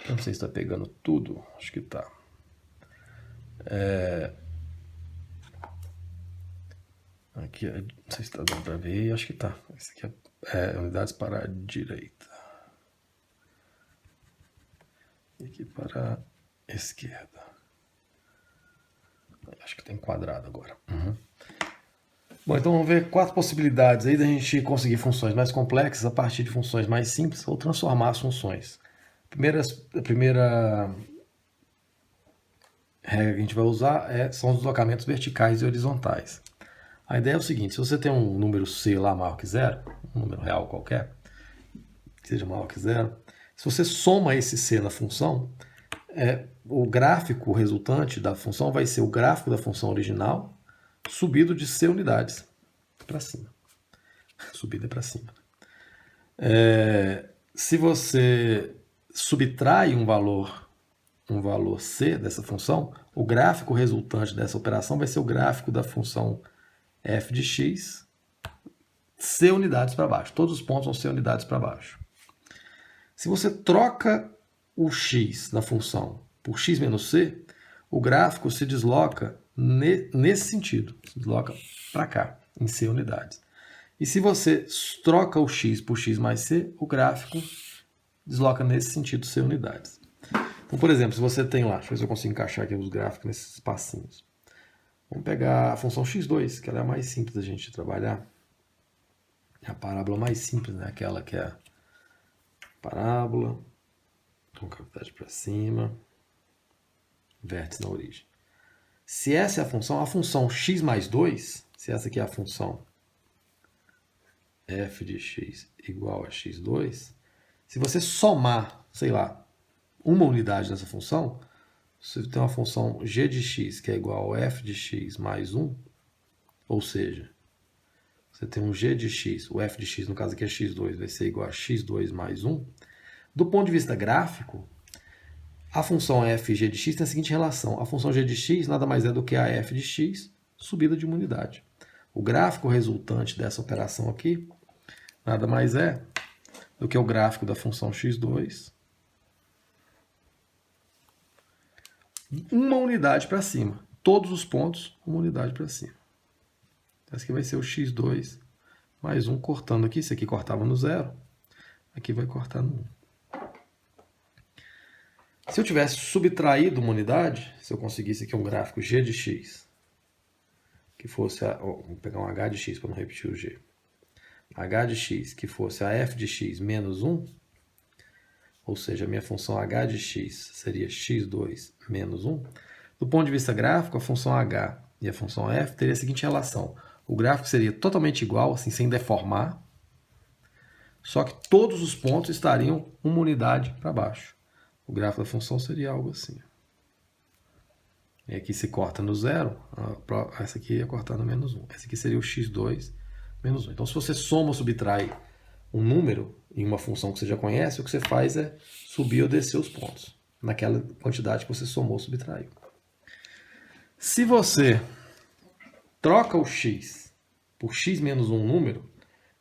Eu não sei se está pegando tudo, acho que está. Aqui, não sei se está dando para ver, acho que está. Esse aqui é unidades para a direita. E aqui para a esquerda. Acho que tem quadrado agora. Bom, então vamos ver 4 possibilidades aí da gente conseguir funções mais complexas a partir de funções mais simples ou transformar as funções. A primeira regra que a gente vai usar são os deslocamentos verticais e horizontais. A ideia é o seguinte: se você tem um número c lá maior que zero, um número real qualquer, que seja maior que zero, se você soma esse c na função, o gráfico resultante da função vai ser o gráfico da função original subido de c unidades para cima. Subida para cima. Se você subtrai um valor c dessa função, o gráfico resultante dessa operação vai ser o gráfico da função f de x, c unidades para baixo. Todos os pontos vão ser unidades para baixo. Se você troca o x na função por x menos c, o gráfico se desloca nesse sentido, se desloca para cá, em c unidades. E se você troca o x por x mais c, o gráfico desloca nesse sentido, c unidades. Então, por exemplo, se você tem lá, deixa eu ver se eu consigo encaixar aqui os gráficos nesses espacinhos. Vamos pegar a função x2, que ela é a mais simples da gente trabalhar. É a parábola mais simples, né? Aquela que é a parábola, concavidade para cima, vértice na origem. Se essa é a função x mais 2, se essa aqui é a função f de x igual a x2, se você somar, sei lá, uma unidade nessa função, você tem uma função g de x que é igual a f de x mais 1, ou seja, você tem um g de x, o f de x, no caso aqui é x2, vai ser igual a x2 mais 1. Do ponto de vista gráfico, a função f g de x tem a seguinte relação. A função g de x nada mais é do que a f de x subida de uma unidade. O gráfico resultante dessa operação aqui nada mais é do que o gráfico da função x2 uma unidade para cima. Todos os pontos, uma unidade para cima. Esse aqui vai ser o x2 mais 1 cortando aqui. Esse aqui cortava no 0. Aqui vai cortar no 1. Se eu tivesse subtraído uma unidade, se eu conseguisse aqui um gráfico g de x, que fosse, vou pegar um h de x para não repetir o g, h de x, que fosse a f de x menos 1, ou seja, a minha função h de x seria x2 menos 1, do ponto de vista gráfico, a função h e a função f teria a seguinte relação. O gráfico seria totalmente igual, assim, sem deformar, só que todos os pontos estariam uma unidade para baixo. O gráfico da função seria algo assim. E aqui se corta no 0, essa aqui ia cortar no menos 1. Esse aqui seria o x2 menos 1. Então, se você soma ou subtrai um número em uma função que você já conhece, o que você faz é subir ou descer os pontos, naquela quantidade que você somou ou subtraiu. Se você troca o x por x menos um número,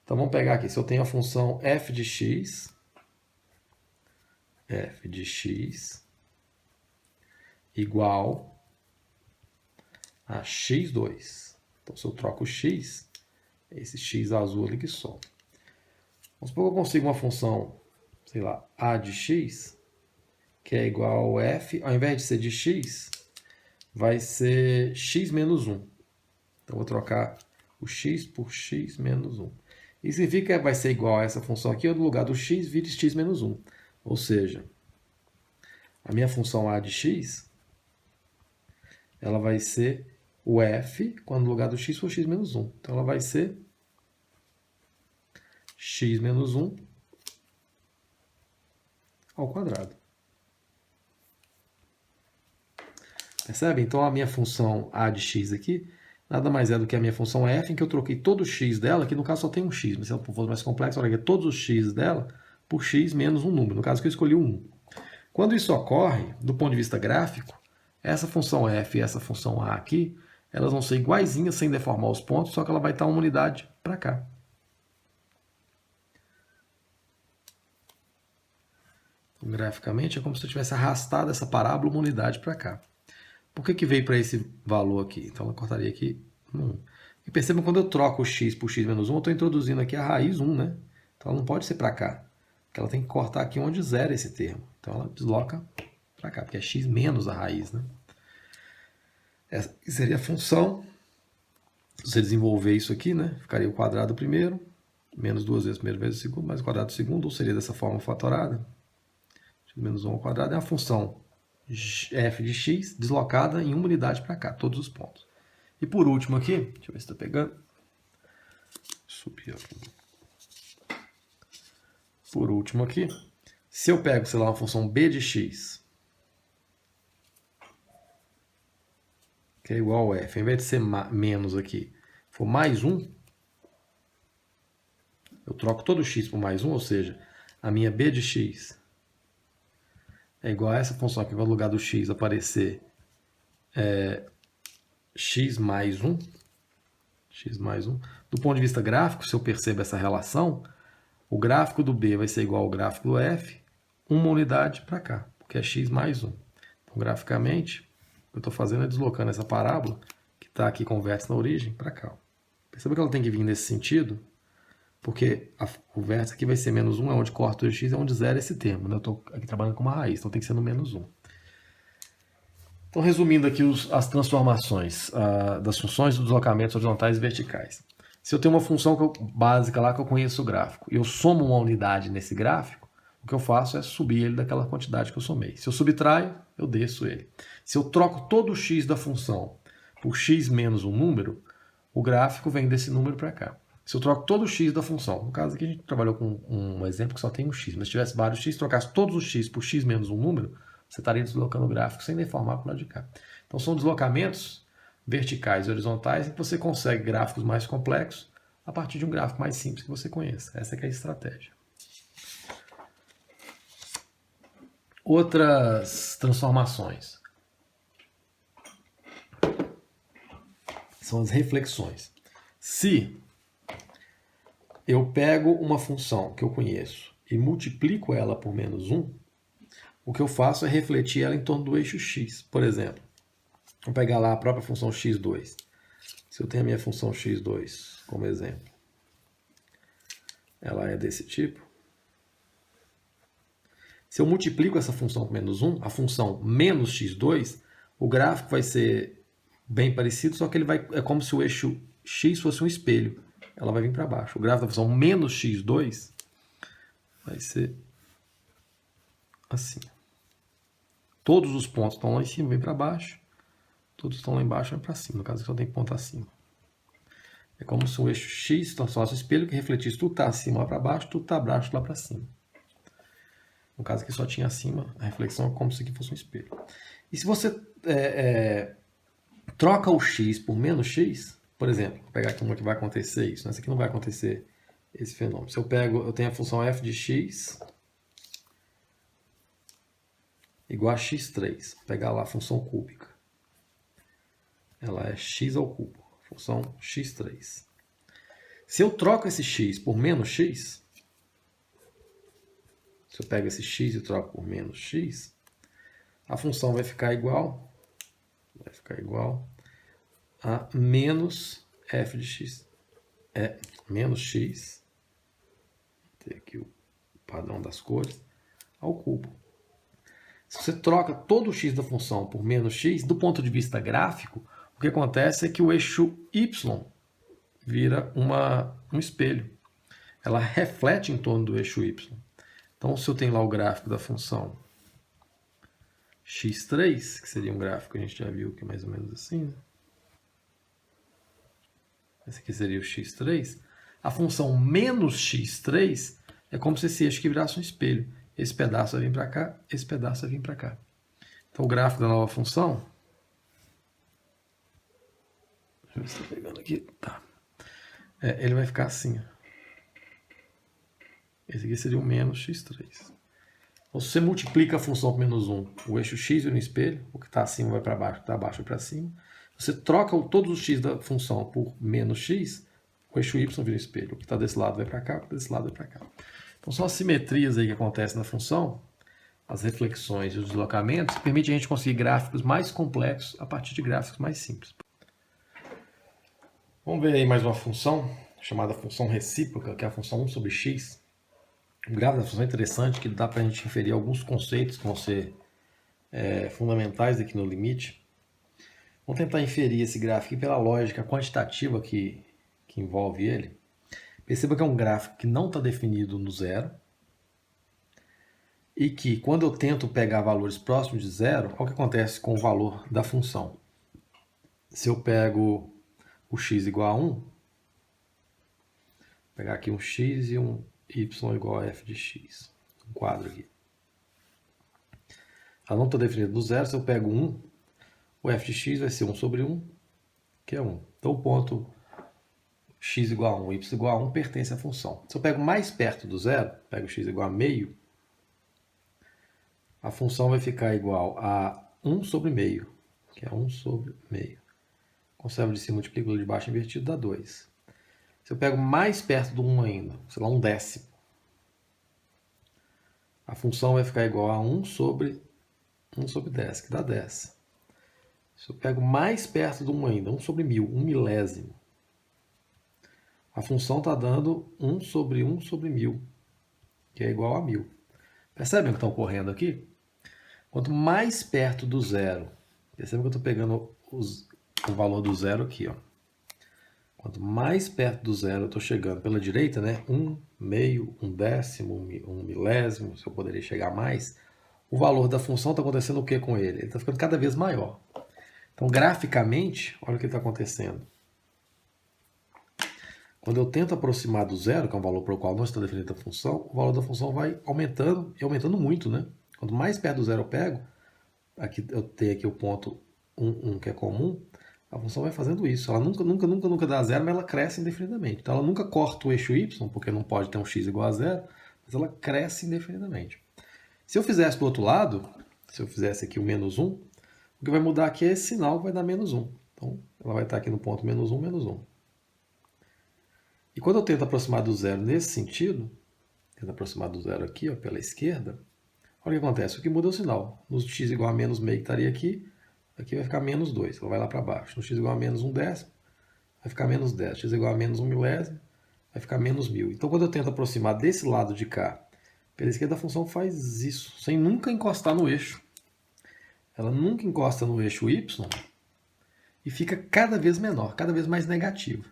então vamos pegar aqui, se eu tenho a função f de x igual a x2. Então, se eu troco o x, esse x azul ali que soma. Vamos supor que eu consigo uma função, sei lá, a de x, que é igual a f, ao invés de ser de x, vai ser x menos 1. Então, vou trocar o x por x menos 1. Isso significa que vai ser igual a essa função aqui, ou no lugar do x, vira x menos 1. Ou seja, a minha função a de x, ela vai ser o f, quando no lugar do x for x menos 1. Então, ela vai ser x menos 1 ao quadrado. Percebe? Então a minha função a de x aqui nada mais é do que a minha função f, em que eu troquei todo o x dela, que no caso só tem um x, mas se ela for mais complexa, eu troquei todos os x dela por x menos um número, no caso que eu escolhi o 1. Quando isso ocorre, do ponto de vista gráfico, essa função f e essa função a aqui, elas vão ser iguaizinhas sem deformar os pontos, só que ela vai estar uma unidade para cá. Então, graficamente é como se eu tivesse arrastado essa parábola uma unidade para cá. Por que veio para esse valor aqui? Então ela cortaria aqui 1. E percebam, quando eu troco o x por x menos 1, eu estou introduzindo aqui a raiz 1, né? Então ela não pode ser para cá. Porque ela tem que cortar aqui onde zero esse termo. Então ela desloca para cá, porque é x menos a raiz, né? Essa seria a função. Se você desenvolver isso aqui, né? Ficaria o quadrado primeiro, menos 2 vezes o primeiro vezes o segundo, mais o quadrado do segundo, ou seria dessa forma fatorada. X menos 1 ao quadrado é a função f de x deslocada em uma unidade para cá, todos os pontos. E por último aqui, deixa eu ver se está pegando. Subir aqui. Por último aqui, se eu pego, sei lá, uma função b de x, que é igual a f, ao invés de ser menos aqui, for mais 1, eu troco todo x por mais 1, ou seja, a minha b de x é igual a essa função aqui, vai no lugar do x aparecer x mais 1. X mais 1. Do ponto de vista gráfico, se eu percebo essa relação, o gráfico do b vai ser igual ao gráfico do f, uma unidade para cá, porque é x mais 1. Então, graficamente, o que eu estou fazendo é deslocando essa parábola, que está aqui com o vértice na origem, para cá. Perceba que ela tem que vir nesse sentido, porque o vértice aqui vai ser menos 1, é onde corta o x, é onde zero esse termo. Né? Eu estou aqui trabalhando com uma raiz, então tem que ser no menos 1. Então, resumindo aqui as transformações das funções dos deslocamentos horizontais e verticais. Se eu tenho uma função básica lá que eu conheço o gráfico, e eu somo uma unidade nesse gráfico, o que eu faço é subir ele daquela quantidade que eu somei. Se eu subtraio, eu desço ele. Se eu troco todo o x da função por x menos um número, o gráfico vem desse número para cá. Se eu troco todo o x da função, no caso aqui a gente trabalhou com um exemplo que só tem um x, mas se tivesse vários x, trocasse todos os x por x menos um número, você estaria deslocando o gráfico sem deformar para o lado de cá. Então são deslocamentos verticais e horizontais em que você consegue gráficos mais complexos a partir de um gráfico mais simples que você conheça. Essa é a estratégia. Outras transformações são as reflexões. Se eu pego uma função que eu conheço e multiplico ela por menos 1, o que eu faço é refletir ela em torno do eixo x. Por exemplo, vou pegar lá a própria função x2. Se eu tenho a minha função x2 como exemplo, ela é desse tipo. Se eu multiplico essa função por menos 1, a função menos x2, o gráfico vai ser bem parecido, só que ele vai, é como se o eixo x fosse um espelho. Ela vai vir para baixo. O gráfico da função menos x2 vai ser assim. Todos os pontos estão lá em cima, vem para baixo. Todos estão lá embaixo, vem para cima. No caso, só tem ponto acima. É como se o eixo x se transformasse um espelho que refletisse tudo está acima lá para baixo, tudo está abaixo lá para cima. No caso aqui só tinha acima, a reflexão é como se aqui fosse um espelho. E se você troca o x por menos x, por exemplo, vou pegar aqui uma que vai acontecer isso, nessa aqui não vai acontecer esse fenômeno. Se eu tenho a função f de x igual a x3, vou pegar lá a função cúbica. Ela é x ao cubo, função x3. Se eu troco esse x por menos x, se eu pego esse x e troco por menos x, a função vai ficar igual a menos f de x. É menos x, vou ter aqui o padrão das cores, ao cubo. Se você troca todo o x da função por menos x, do ponto de vista gráfico, o que acontece é que o eixo y vira um espelho. Ela reflete em torno do eixo y. Então, se eu tenho lá o gráfico da função x3, que seria um gráfico que a gente já viu que é mais ou menos assim, né? Esse aqui seria o x3. A função menos x3 é como se esse eixo aqui virasse um espelho. Esse pedaço vai vir para cá, esse pedaço vai vir para cá. Então, o gráfico da nova função Deixa eu ver se tá pegando aqui. Tá. Ele vai ficar assim. Esse aqui seria o menos x3. Então, se você multiplica a função por menos 1, o eixo x vira no espelho, o que está acima vai para baixo, o que está abaixo vai para cima. Você troca todos os x da função por menos x, o eixo y vira no espelho. O que está desse lado vai para cá, o que está desse lado vai para cá. Então são as simetrias aí que acontecem na função, as reflexões e os deslocamentos, que permitem a gente conseguir gráficos mais complexos a partir de gráficos mais simples. Vamos ver aí mais uma função, chamada função recíproca, que é a função 1 sobre x. O gráfico da função é interessante, que dá para a gente inferir alguns conceitos que vão ser fundamentais aqui no limite. Vamos tentar inferir esse gráfico pela lógica quantitativa que envolve ele. Perceba que é um gráfico que não está definido no zero e que, quando eu tento pegar valores próximos de zero, olha o que acontece com o valor da função. Se eu pego o x igual a 1, vou pegar aqui um x e um y igual a f de x, um quadro aqui. Ela não está definida no zero, se eu pego 1, o f de x vai ser 1 sobre 1, que é 1. Então o ponto x igual a 1, y igual a 1 pertence à função. Se eu pego mais perto do zero, pego x igual a meio, a função vai ficar igual a 1 sobre meio, que é 1 sobre meio. Conservo de cima, multiplico de baixo invertido, dá 2. Se eu pego mais perto do 1 ainda, sei lá, 1/10, a função vai ficar igual a 1 sobre 10, que dá 10. Se eu pego mais perto do 1 ainda, 1 sobre 1000, 1 milésimo, a função está dando 1 sobre 1 sobre 1000, que é igual a 1000. Percebem o que está ocorrendo aqui? Quanto mais perto do zero, percebem que eu estou pegando o valor do zero aqui, ó. Quanto mais perto do zero eu estou chegando pela direita, né? 1, meio, 1/10, 1 milésimo, se eu poderia chegar mais, o valor da função está acontecendo o que com ele? Ele está ficando cada vez maior. Então, graficamente, olha o que está acontecendo. Quando eu tento aproximar do zero, que é um valor para o qual não está definida a função, o valor da função vai aumentando, e aumentando muito, né? Quanto mais perto do zero eu pego, aqui eu tenho aqui o ponto 1, que é comum, a função vai fazendo isso. Ela nunca dá zero, mas ela cresce indefinidamente. Então ela nunca corta o eixo y, porque não pode ter um x igual a zero, mas ela cresce indefinidamente. Se eu fizesse do outro lado, se eu fizesse aqui o menos 1, o que vai mudar aqui é esse sinal que vai dar menos 1. Então ela vai estar aqui no ponto menos 1, menos 1. E quando eu tento aproximar do zero nesse sentido, tento aproximar do zero aqui, ó, pela esquerda, olha o que acontece. O que muda é o sinal. No x igual a menos meio que estaria aqui, aqui vai ficar menos 2, ela vai lá para baixo. No x igual a menos 1/10, vai ficar menos 10. X igual a menos 1 milésimo, vai ficar menos 1000. Então, quando eu tento aproximar desse lado de cá, pela esquerda, a função faz isso, sem nunca encostar no eixo. Ela nunca encosta no eixo y e fica cada vez menor, cada vez mais negativa.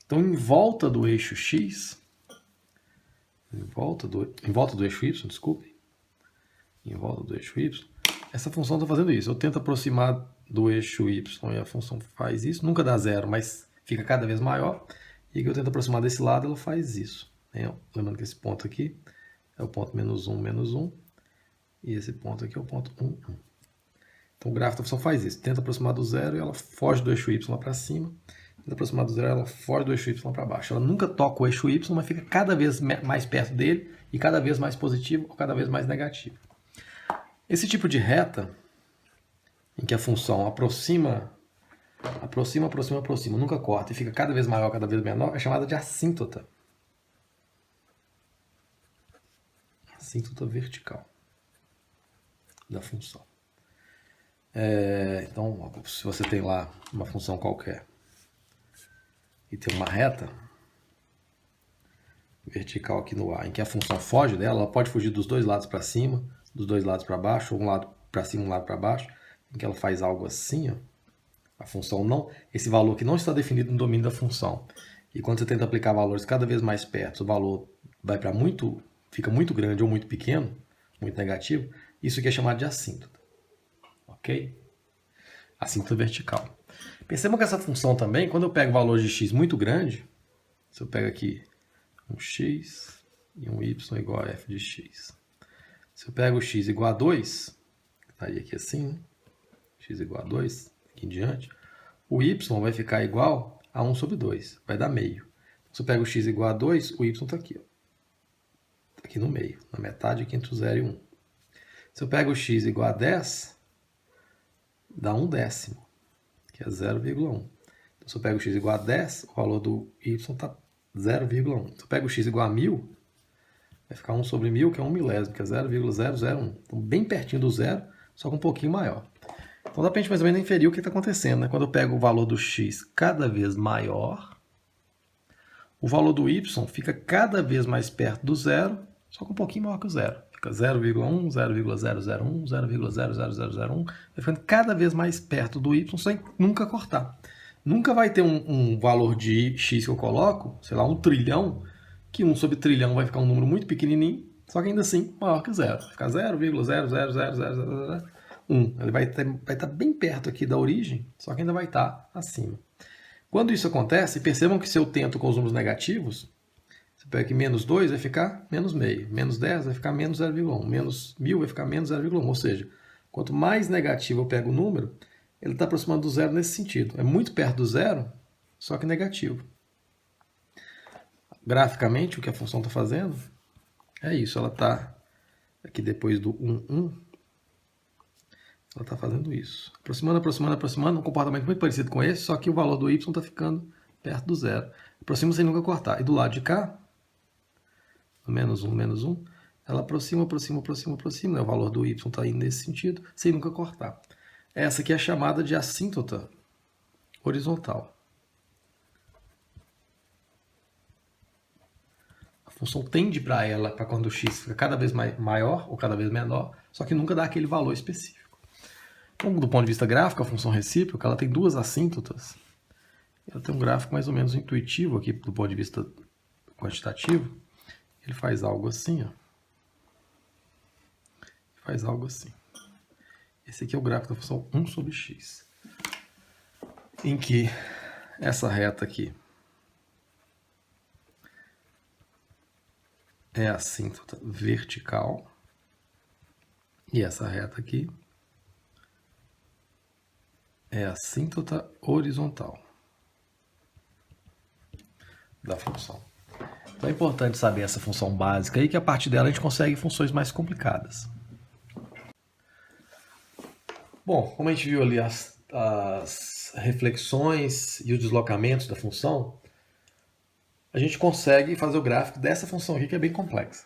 Então, em volta do eixo x, em volta do eixo y, desculpe, em volta do eixo y, essa função está fazendo isso. Eu tento aproximar do eixo y e a função faz isso. Nunca dá zero, mas fica cada vez maior. E que eu tento aproximar desse lado, ela faz isso. Lembrando que esse ponto aqui é o ponto menos 1, menos 1. E esse ponto aqui é o ponto 1, 1. Então o gráfico da função faz isso. Tenta aproximar do zero e ela foge do eixo y lá para cima. Tenta aproximar do zero, ela foge do eixo y lá para baixo. Ela nunca toca o eixo y, mas fica cada vez mais perto dele e cada vez mais positivo ou cada vez mais negativo. Esse tipo de reta, em que a função aproxima, nunca corta e fica cada vez maior, cada vez menor, é chamada de assíntota. Assíntota vertical da função. Então, se você tem lá uma função qualquer e tem uma reta vertical aqui no A, em que a função foge dela, ela pode fugir dos dois lados para cima, dos dois lados para baixo, ou um lado para cima, um lado para baixo, em que ela faz algo assim, ó. A função não, esse valor que não está definido no domínio da função. E quando você tenta aplicar valores cada vez mais perto, o valor vai para muito, fica muito grande ou muito pequeno, muito negativo, isso aqui é chamado de assíntota. Ok? Assíntota vertical. Percebam que essa função também, quando eu pego valor de x muito grande, se eu pego aqui um x e um y igual a f de x. Se eu pego x igual a 2, estaria aqui assim, né? X igual a 2, aqui em diante, o y vai ficar igual a 1 sobre 2, vai dar meio. Se eu pego o x igual a 2, o y está aqui, ó. Tá aqui no meio, na metade aqui entre o 0 e 1. Se eu pego o x igual a 10, dá 1/10, que é 0,1. Então, se eu pego o x igual a 10, o valor do y está 0,1. Se eu pego o x igual a 1000, vai ficar 1 sobre 1000, que é 1 milésimo, que é 0,001. Então, bem pertinho do zero, só que um pouquinho maior. Então, dá para a gente mais ou menos inferir o que está acontecendo, né? Quando eu pego o valor do x cada vez maior, o valor do y fica cada vez mais perto do zero, só que um pouquinho maior que o zero. Fica 0,1, 0,001, 0,00001, vai ficando cada vez mais perto do y sem nunca cortar. Nunca vai ter um valor de x que eu coloco, sei lá, 1 trilhão, que 1 sobre trilhão vai ficar um número muito pequenininho, só que ainda assim maior que zero. Vai ficar 0,0000001. Ele vai estar bem perto aqui da origem, só que ainda vai estar acima. Quando isso acontece, percebam que se eu tento com os números negativos, você pega aqui menos 2 vai ficar menos meio, menos 10 vai ficar menos 0,1, menos 1000 vai ficar menos 0,1. Ou seja, quanto mais negativo eu pego o número, ele está aproximando do zero nesse sentido. É muito perto do zero, só que negativo. Graficamente, o que a função está fazendo é isso. Ela está aqui depois do 1, 1. Ela está fazendo isso. Aproximando, aproximando, aproximando. Um comportamento muito parecido com esse, só que o valor do y está ficando perto do zero. Aproxima sem nunca cortar. E do lado de cá, menos 1, menos 1, ela aproxima, aproxima, aproxima, aproxima. Né? O valor do y está indo nesse sentido, sem nunca cortar. Essa aqui é chamada de assíntota horizontal. A função tende para ela, para quando o x fica cada vez maior ou cada vez menor, só que nunca dá aquele valor específico. Então, do ponto de vista gráfico, a função recíproca ela tem duas assíntotas. Ela tem um gráfico mais ou menos intuitivo aqui do ponto de vista quantitativo. Ele faz algo assim, ó. Faz algo assim. Esse aqui é o gráfico da função 1 sobre x. Em que essa reta aqui é a assíntota vertical. E essa reta aqui é a assíntota horizontal da função. Então é importante saber essa função básica aí, que a partir dela a gente consegue funções mais complicadas. Bom, como a gente viu ali as reflexões e os deslocamentos da função, a gente consegue fazer o gráfico dessa função aqui, que é bem complexa.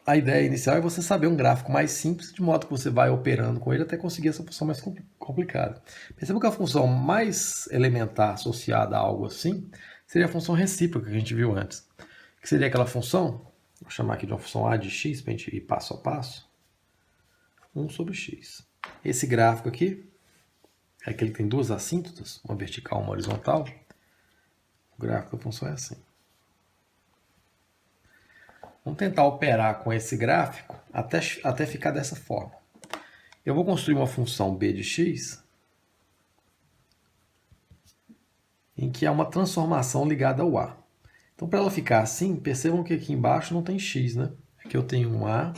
A ideia inicial é você saber um gráfico mais simples, de modo que você vai operando com ele até conseguir essa função mais complicada. Perceba que a função mais elementar associada a algo assim seria a função recíproca que a gente viu antes. Que seria aquela função, vou chamar aqui de uma função a de x, para a gente ir passo a passo, 1 sobre x. Esse gráfico aqui é aquele que tem duas assíntotas, uma vertical e uma horizontal. O gráfico da função é assim. Vamos tentar operar com esse gráfico até ficar dessa forma. Eu vou construir uma função b de x em que há uma transformação ligada ao a. Então, para ela ficar assim, percebam que aqui embaixo não tem x, né? Aqui eu tenho um a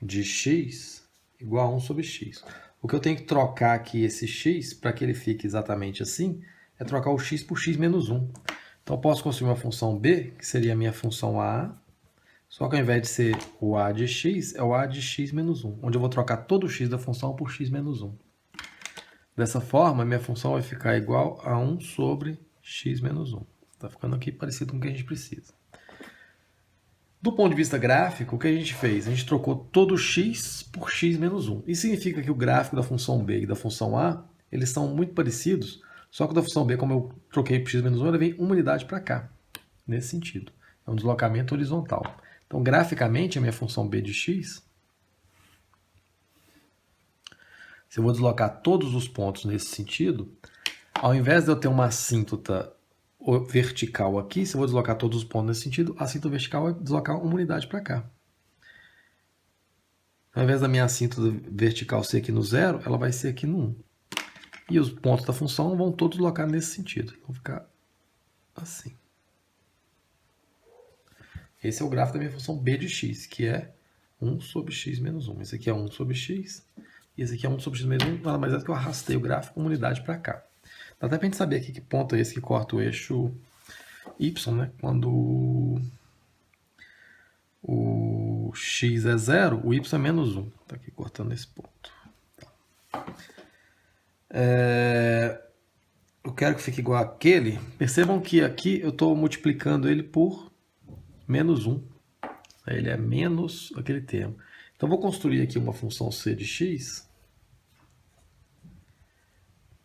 de x igual a 1 sobre x. O que eu tenho que trocar aqui esse x para que ele fique exatamente assim é trocar o x por x menos 1. Então, eu posso construir uma função b, que seria a minha função a, só que ao invés de ser o a de x, é o a de x menos 1, onde eu vou trocar todo o x da função por x menos 1. Dessa forma, a minha função vai ficar igual a 1 sobre x menos 1. Está ficando aqui parecido com o que a gente precisa. Do ponto de vista gráfico, o que a gente fez? A gente trocou todo o x por x menos 1. Isso significa que o gráfico da função b e da função a, eles são muito parecidos, só que o da função b, como eu troquei por x menos 1, ele vem uma unidade para cá, nesse sentido. É um deslocamento horizontal. Então, graficamente, a minha função b de x, se eu vou deslocar todos os pontos nesse sentido, ao invés de eu ter uma assíntota vertical aqui, se eu vou deslocar todos os pontos nesse sentido, a assíntota vertical vai deslocar uma unidade para cá. Ao invés da minha assíntota vertical ser aqui no 0, ela vai ser aqui no 1. E os pontos da função vão todos deslocar nesse sentido. Vão ficar assim. Esse é o gráfico da minha função b de x, que é 1 sobre x menos 1. Esse aqui é 1 sobre x. e esse aqui é 1 sobre x menos 1, nada mais é do que eu arrastei o gráfico com uma unidade para cá. Dá até para a gente saber aqui que ponto é esse que corta o eixo y, né? Quando o x é 0, o y é menos 1. Está aqui cortando esse ponto. Eu quero que fique igual àquele. Percebam que aqui eu estou multiplicando ele por menos 1. Ele é menos aquele termo. Então, vou construir aqui uma função c de x,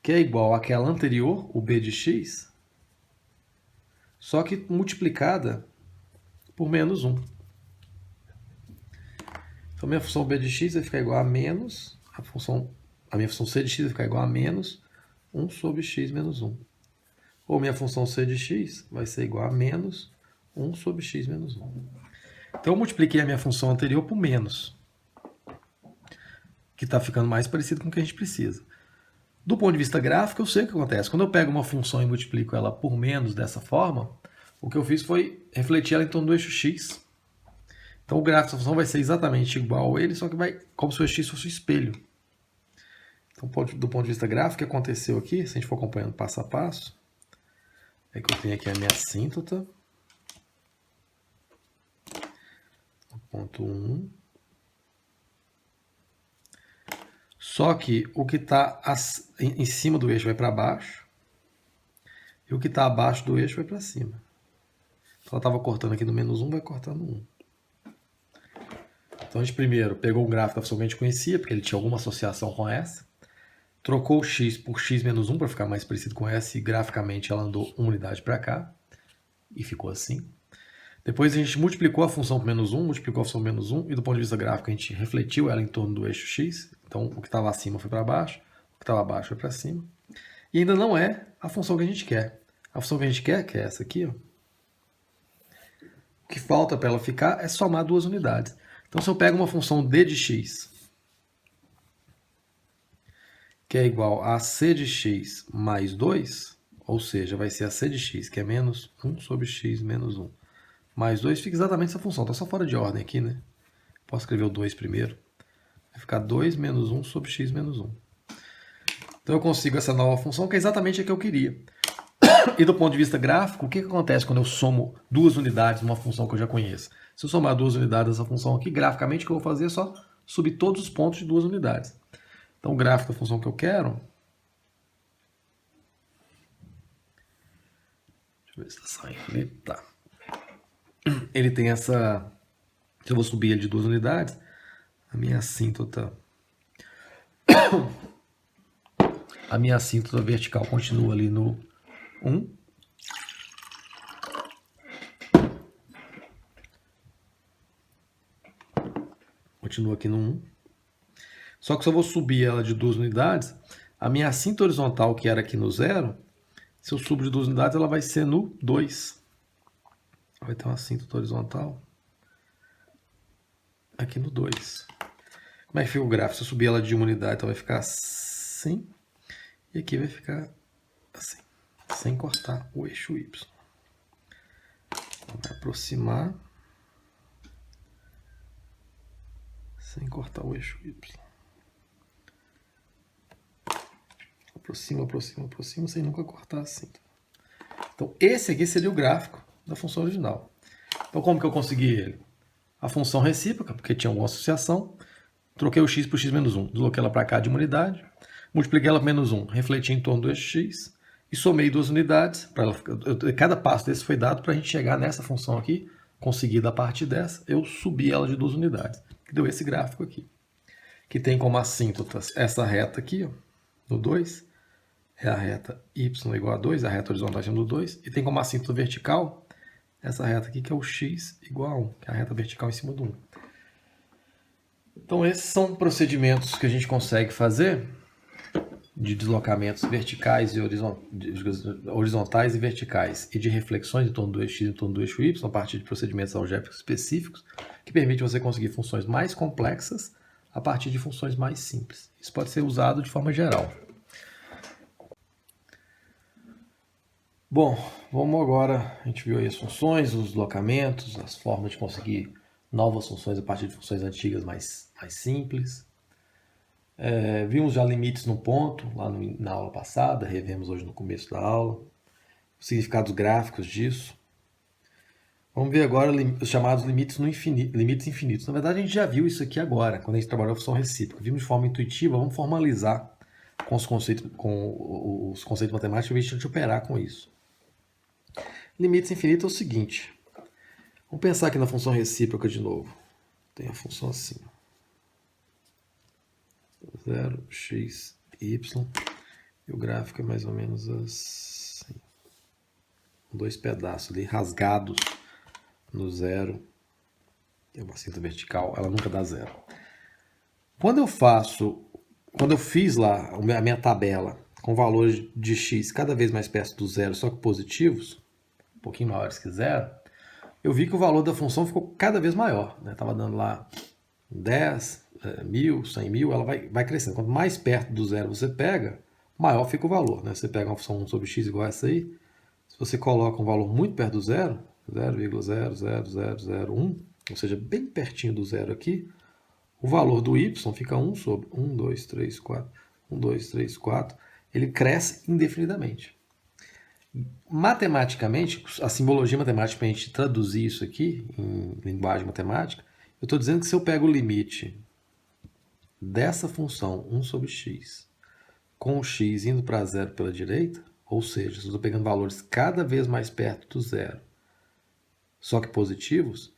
que é igual àquela anterior, o b de x, só que multiplicada por menos 1. Então, minha função b de x vai ficar igual a menos, a minha função c de x vai ficar igual a menos 1 sobre x menos 1. Ou minha função c de x vai ser igual a menos 1 sobre x menos 1. Então, eu multipliquei a minha função anterior por menos, que está ficando mais parecido com o que a gente precisa. Do ponto de vista gráfico, eu sei o que acontece. Quando eu pego uma função e multiplico ela por menos dessa forma, o que eu fiz foi refletir ela em torno do eixo x. Então, o gráfico dessa função vai ser exatamente igual a ele, só que vai como se o eixo x fosse o espelho. Então, do ponto de vista gráfico, o que aconteceu aqui, se a gente for acompanhando passo a passo, é que eu tenho aqui a minha assíntota, o ponto 1. Só que o que está em cima do eixo vai para baixo e o que está abaixo do eixo vai para cima. Então, ela estava cortando aqui no menos 1, vai cortar no 1. Então, a gente primeiro pegou o gráfico da função que a gente conhecia, porque ele tinha alguma associação com essa. Trocou o x por x menos 1 para ficar mais parecido com essa e graficamente ela andou uma unidade para cá e ficou assim. Depois a gente multiplicou a função por menos 1, multiplicou a função por menos 1 e do ponto de vista gráfico a gente refletiu ela em torno do eixo x. Então, o que estava acima foi para baixo, o que estava abaixo foi para cima. E ainda não é a função que a gente quer. A função que a gente quer, que é essa aqui, ó, o que falta para ela ficar é somar duas unidades. Então, se eu pego uma função d de x, que é igual a c de x mais 2, ou seja, vai ser a c de x, que é menos 1 sobre x menos 1, mais 2, fica exatamente essa função. Está só fora de ordem aqui, né? Posso escrever o 2 primeiro. Vai ficar 2 menos 1 sobre x menos 1. Então, eu consigo essa nova função, que é exatamente a que eu queria. E do ponto de vista gráfico, o que acontece quando eu somo duas unidades numa função que eu já conheço? Se eu somar duas unidades dessa função aqui, graficamente o que eu vou fazer é só subir todos os pontos de duas unidades. Então, o gráfico da função que eu quero... Deixa eu ver se está saindo ali. Tá. Ele tem essa... Se eu vou subir ele de duas unidades, a minha assíntota... A minha assíntota vertical continua ali no 1. Continua aqui no 1. Só que se eu vou subir ela de duas unidades, a minha assíntota horizontal, que era aqui no 0, se eu subo de duas unidades, ela vai ser no 2. Vai ter uma assíntota horizontal aqui no 2. Como é que fica o gráfico? Se eu subir ela de uma unidade, então vai ficar assim. E aqui vai ficar assim, sem cortar o eixo y. Então, vai aproximar sem cortar o eixo y. Aproxima, aproxima, aproxima, sem nunca cortar assim. Então, esse aqui seria o gráfico da função original. Então, como que eu consegui ele? A função recíproca, porque tinha uma associação. Troquei o x por x menos 1. Desloquei ela para cá de uma unidade. Multipliquei ela por menos 1. Refleti em torno do eixo x. E somei duas unidades. Cada passo desse foi dado para a gente chegar nessa função aqui. Conseguida a partir dessa, eu subi ela de duas unidades. Que deu esse gráfico aqui. Que tem como assíntotas essa reta aqui, ó, no 2. É a reta y igual a 2, a reta horizontal acima do 2. E tem como assíntota vertical essa reta aqui, que é o x igual a 1, que é a reta vertical em cima do 1. Então, esses são procedimentos que a gente consegue fazer de deslocamentos verticais e horizontais e verticais e de reflexões em torno do eixo x e em torno do eixo y, a partir de procedimentos algébricos específicos, que permitem você conseguir funções mais complexas a partir de funções mais simples. Isso pode ser usado de forma geral. Bom, vamos agora, a gente viu aí as funções, os deslocamentos, as formas de conseguir novas funções a partir de funções antigas mais simples. Vimos já limites no ponto, lá na aula passada, revemos hoje no começo da aula, os significados gráficos disso. Vamos ver agora os chamados limites infinitos. Na verdade, a gente já viu isso aqui agora, quando a gente trabalhou a função recíproca. Vimos de forma intuitiva, vamos formalizar com os conceitos matemáticos para a gente operar com isso. Limites infinitos é o seguinte. Vamos pensar aqui na função recíproca de novo. Tem a função assim. 0x, y. E o gráfico é mais ou menos assim. Dois pedaços ali rasgados no zero. Tem uma cinta vertical, ela nunca dá zero. Quando eu fiz lá a minha tabela com valores de x cada vez mais perto do zero, só que positivos, um pouquinho maiores que zero, eu vi que o valor da função ficou cada vez maior. Estava dando lá 10, 1000, 100 mil, ela vai crescendo. Quanto mais perto do zero você pega, maior fica o valor. Você pega uma função 1 sobre x igual a essa aí, se você coloca um valor muito perto do zero, 0,00001, ou seja, bem pertinho do zero aqui, o valor do y fica 1 sobre 1, 2, 3, 4, 1, 2, 3, 4, ele cresce indefinidamente. Matematicamente, a simbologia matemática para a gente traduzir isso aqui em linguagem matemática, eu estou dizendo que se eu pego o limite dessa função 1 sobre x com o x indo para zero pela direita, ou seja, se eu estou pegando valores cada vez mais perto do zero, só que positivos,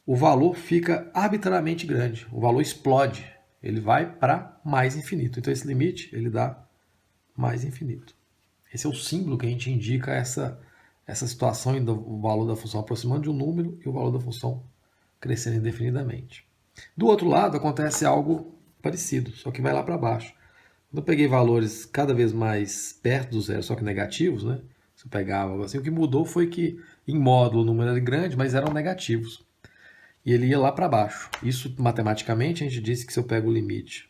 o valor fica arbitrariamente grande, o valor explode, ele vai para mais infinito. Então esse limite, ele dá mais infinito. Esse é o símbolo que a gente indica essa situação do valor da função aproximando de um número e o valor da função crescendo indefinidamente. Do outro lado, acontece algo parecido, só que vai lá para baixo. Quando eu peguei valores cada vez mais perto do zero, só que negativos, né? Se eu pegava algo assim, o que mudou foi que em módulo o número era grande, mas eram negativos. E ele ia lá para baixo. Isso, matematicamente, a gente disse que se eu pego o limite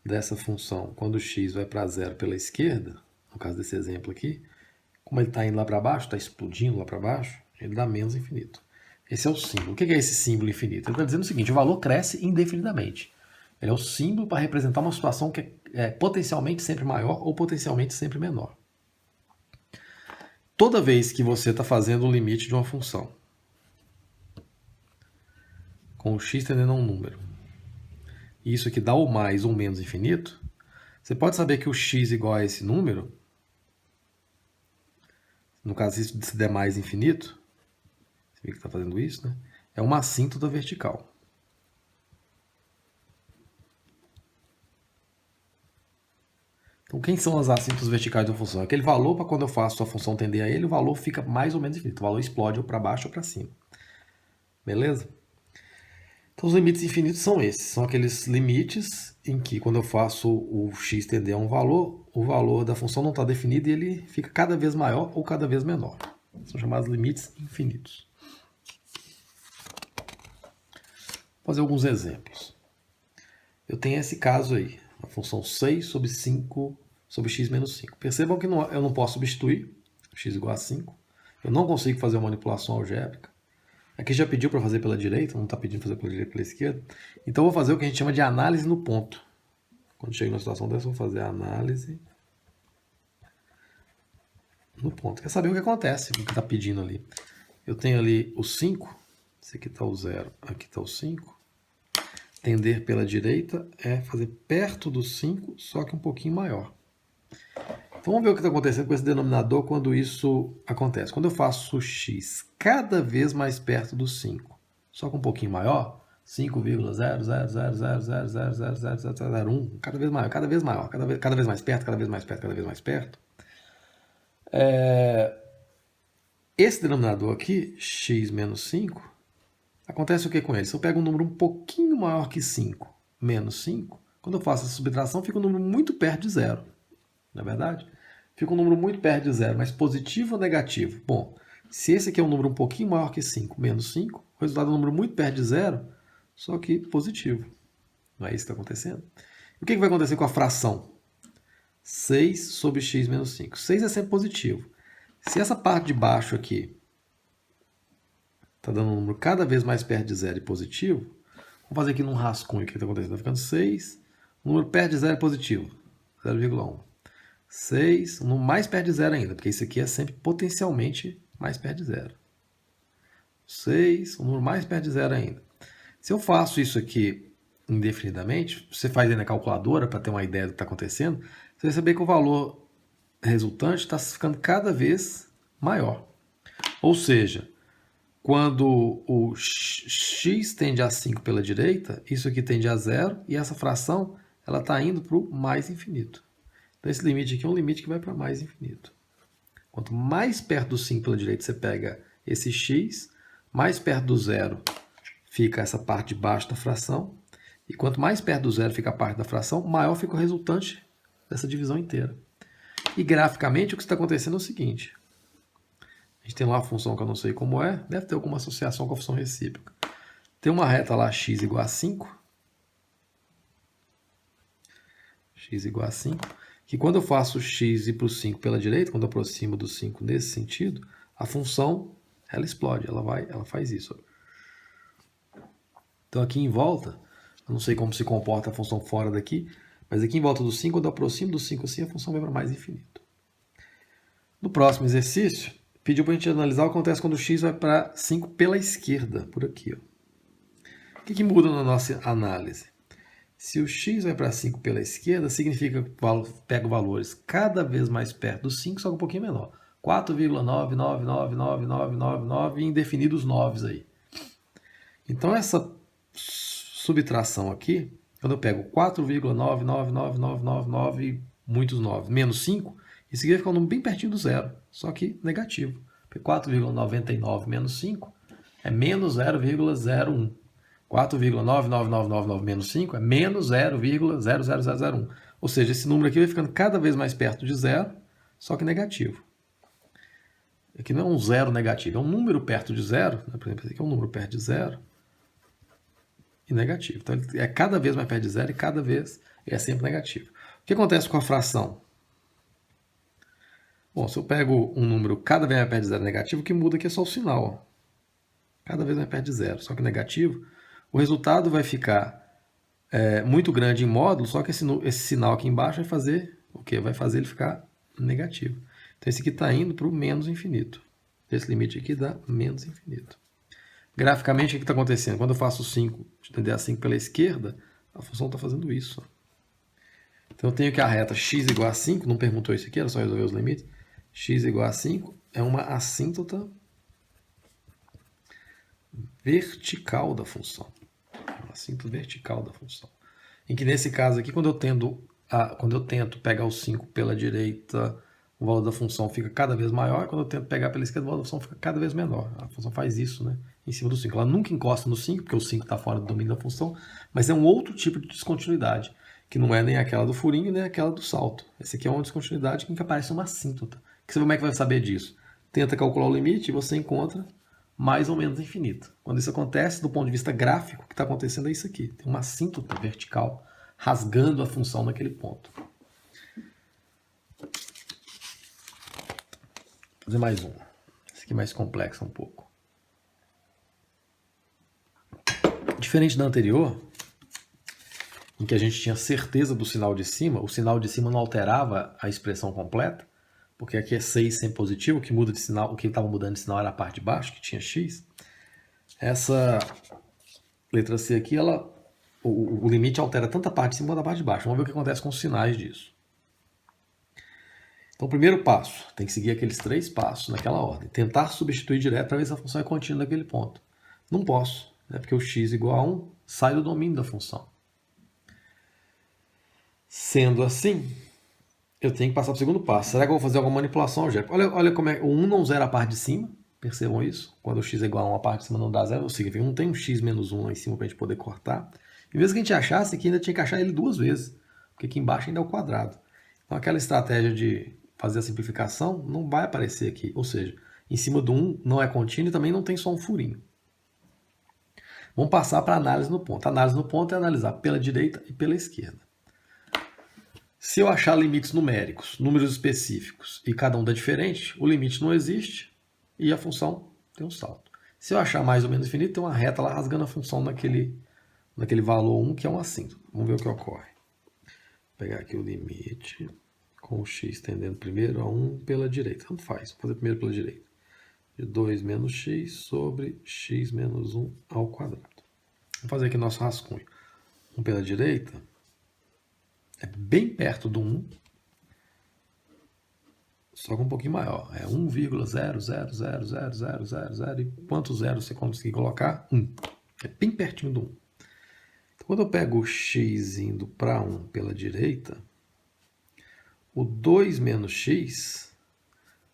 dessa função, quando x vai para zero pela esquerda, no caso desse exemplo aqui, como ele está indo lá para baixo, está explodindo lá para baixo, ele dá menos infinito. Esse é o símbolo. O que é esse símbolo infinito? Ele está dizendo o seguinte, o valor cresce indefinidamente. Ele é o símbolo para representar uma situação que é potencialmente sempre maior ou potencialmente sempre menor. Toda vez que você está fazendo o limite de uma função, com o x tendendo a um número, e isso aqui dá o mais ou menos infinito, você pode saber que o x igual a esse número, no caso se der mais infinito, você vê que está fazendo isso, né? É uma assíntota vertical. Então, quem são as assíntotas verticais da função? Aquele valor, para quando eu faço a função tender a ele, o valor fica mais ou menos infinito. O valor explode ou para baixo ou para cima. Beleza? Então, os limites infinitos são esses. São aqueles limites em que, quando eu faço o x tender a um valor, o valor da função não está definido e ele fica cada vez maior ou cada vez menor. São chamados limites infinitos. Vou fazer alguns exemplos. Eu tenho esse caso aí, a função 6 sobre 5 sobre x menos 5. Percebam que eu não posso substituir x igual a 5. Eu não consigo fazer uma manipulação algébrica. Aqui já pediu para fazer pela direita, não está pedindo para fazer pela direita e pela esquerda. Então eu vou fazer o que a gente chama de análise no ponto. Quando chego numa situação dessa, eu vou fazer a análise no ponto. Quer saber o que acontece, o que está pedindo ali. Eu tenho ali o 5, esse aqui está o 0, aqui está o 5. Tender pela direita é fazer perto do 5, só que um pouquinho maior. Então vamos ver o que está acontecendo com esse denominador quando isso acontece. Quando eu faço x cada vez mais perto do 5, só que um pouquinho maior, 5,00000000001, cada vez maior, cada vez maior, cada vez mais perto, cada vez mais perto, cada vez mais perto. Esse denominador aqui, x menos 5, acontece o que com ele? Se eu pego um número um pouquinho maior que 5, menos 5, quando eu faço essa subtração, fica um número muito perto de zero. Não é verdade? Fica um número muito perto de zero, mas positivo ou negativo? Bom, se esse aqui é um número um pouquinho maior que 5, menos 5, o resultado é um número muito perto de zero, só que positivo. Não é isso que está acontecendo? E o que vai acontecer com a fração? 6 sobre x menos 5. 6 é sempre positivo. Se essa parte de baixo aqui está dando um número cada vez mais perto de zero e positivo, vamos fazer aqui num rascunho o que está acontecendo. Está ficando 6, O número perto de zero é positivo, 0,1. 6, o número mais perto de zero ainda, porque isso aqui é sempre potencialmente mais perto de zero. 6, o número mais perto de zero ainda. Se eu faço isso aqui indefinidamente, você faz aí na calculadora para ter uma ideia do que está acontecendo, você vai saber que o valor resultante está ficando cada vez maior. Ou seja, quando o x tende a 5 pela direita, isso aqui tende a zero e essa fração ela está indo para o mais infinito. Então esse limite aqui é um limite que vai para mais infinito. Quanto mais perto do 5 pela direita você pega esse x, mais perto do zero fica essa parte de baixo da fração. E quanto mais perto do zero fica a parte da fração, maior fica o resultante dessa divisão inteira. E graficamente o que está acontecendo é o seguinte. A gente tem lá uma função que eu não sei como é, deve ter alguma associação com a função recíproca. Tem uma reta lá x igual a 5. X igual a 5. Que quando eu faço x ir para o 5 pela direita, quando eu aproximo do 5 nesse sentido, a função ela explode, ela faz isso. Então aqui em volta, eu não sei como se comporta a função fora daqui, mas aqui em volta do 5, quando eu aproximo do 5 assim, a função vai para mais infinito. No próximo exercício, pediu para a gente analisar o que acontece quando o x vai para 5 pela esquerda, por aqui. Ó. O que muda na nossa análise? Se o x vai para 5 pela esquerda, significa que pega valores cada vez mais perto do 5, só que um pouquinho menor. 4,9999999 e indefinidos 9 aí. Então essa subtração aqui, quando eu pego 4,999999 muitos 9 menos 5, isso significa um número bem pertinho do zero, só que negativo. 4,99 menos 5 é menos 0,01. 4,99999 menos 5 é menos 0,00001. Ou seja, esse número aqui vai ficando cada vez mais perto de zero, só que negativo. Aqui não é um zero negativo, é um número perto de zero. Né? Por exemplo, esse aqui é um número perto de zero e negativo. Então, ele é cada vez mais perto de zero e cada vez é sempre negativo. O que acontece com a fração? Bom, se eu pego um número cada vez mais perto de zero negativo, o que muda aqui é só o sinal. Ó. Cada vez mais perto de zero, só que negativo. O resultado vai ficar muito grande em módulo, só que esse sinal aqui embaixo vai fazer o quê? Vai fazer ele ficar negativo. Então esse aqui está indo para o menos infinito. Esse limite aqui dá menos infinito. Graficamente, o que está acontecendo? Quando eu faço 5, tender a 5 pela esquerda, a função está fazendo isso. Então eu tenho que a reta x igual a 5, não perguntou isso aqui, era só resolver os limites. X igual a 5 é uma assíntota vertical da função. Assíntota vertical da função. Em que nesse caso aqui, quando eu tento pegar o 5 pela direita, o valor da função fica cada vez maior. Quando eu tento pegar pela esquerda, o valor da função fica cada vez menor. A função faz isso, né? Em cima do 5. Ela nunca encosta no 5, porque o 5 está fora do domínio da função, mas é um outro tipo de descontinuidade, que não é nem aquela do furinho, nem aquela do salto. Essa aqui é uma descontinuidade em que aparece uma assíntota. Como é que vai saber disso? Tenta calcular o limite e você encontra mais ou menos infinito. Quando isso acontece, do ponto de vista gráfico, o que está acontecendo é isso aqui. Tem uma assíntota vertical rasgando a função naquele ponto. Vou fazer mais um. Esse aqui é mais complexo um pouco. Diferente da anterior, em que a gente tinha certeza do sinal de cima, o sinal de cima não alterava a expressão completa, porque aqui é 6 sem positivo, o que muda de sinal, o que estava mudando de sinal era a parte de baixo, que tinha x. Essa letra C aqui, o limite altera tanto a parte de cima quanto a parte de baixo. Vamos ver o que acontece com os sinais disso. Então, o primeiro passo, tem que seguir aqueles 3 passos naquela ordem. Tentar substituir direto para ver se a função é contínua naquele ponto. Não posso, né? Porque o x igual a 1 sai do domínio da função. Sendo assim, eu tenho que passar para o segundo passo. Será que eu vou fazer alguma manipulação algébrica? Olha como é. O 1 não zera a parte de cima. Percebam isso? Quando o x é igual a 1, a parte de cima não dá zero. Significa que não tem um x menos 1 lá em cima para a gente poder cortar. Em vez que a gente achasse aqui, ainda tinha que achar ele 2 vezes. Porque aqui embaixo ainda é o quadrado. Então aquela estratégia de fazer a simplificação não vai aparecer aqui. Ou seja, em cima do 1 não é contínuo e também não tem só um furinho. Vamos passar para a análise no ponto. A análise no ponto é analisar pela direita e pela esquerda. Se eu achar limites numéricos, números específicos, e cada um dá diferente, o limite não existe e a função tem um salto. Se eu achar mais ou menos infinito, tem uma reta lá rasgando a função naquele valor 1, que é um assíntota. Vamos ver o que ocorre. pegar aqui o limite com o x tendendo primeiro a 1 pela direita. Tanto faz, vou fazer primeiro pela direita. De 2 menos x sobre x menos 1 ao quadrado. Vamos fazer aqui nosso rascunho. 1 pela direita é bem perto do 1, só que um pouquinho maior. É 1,0000000. E quantos zeros você conseguir colocar? 1. É bem pertinho do 1. Então, quando eu pego o x indo para 1 pela direita, o 2 menos x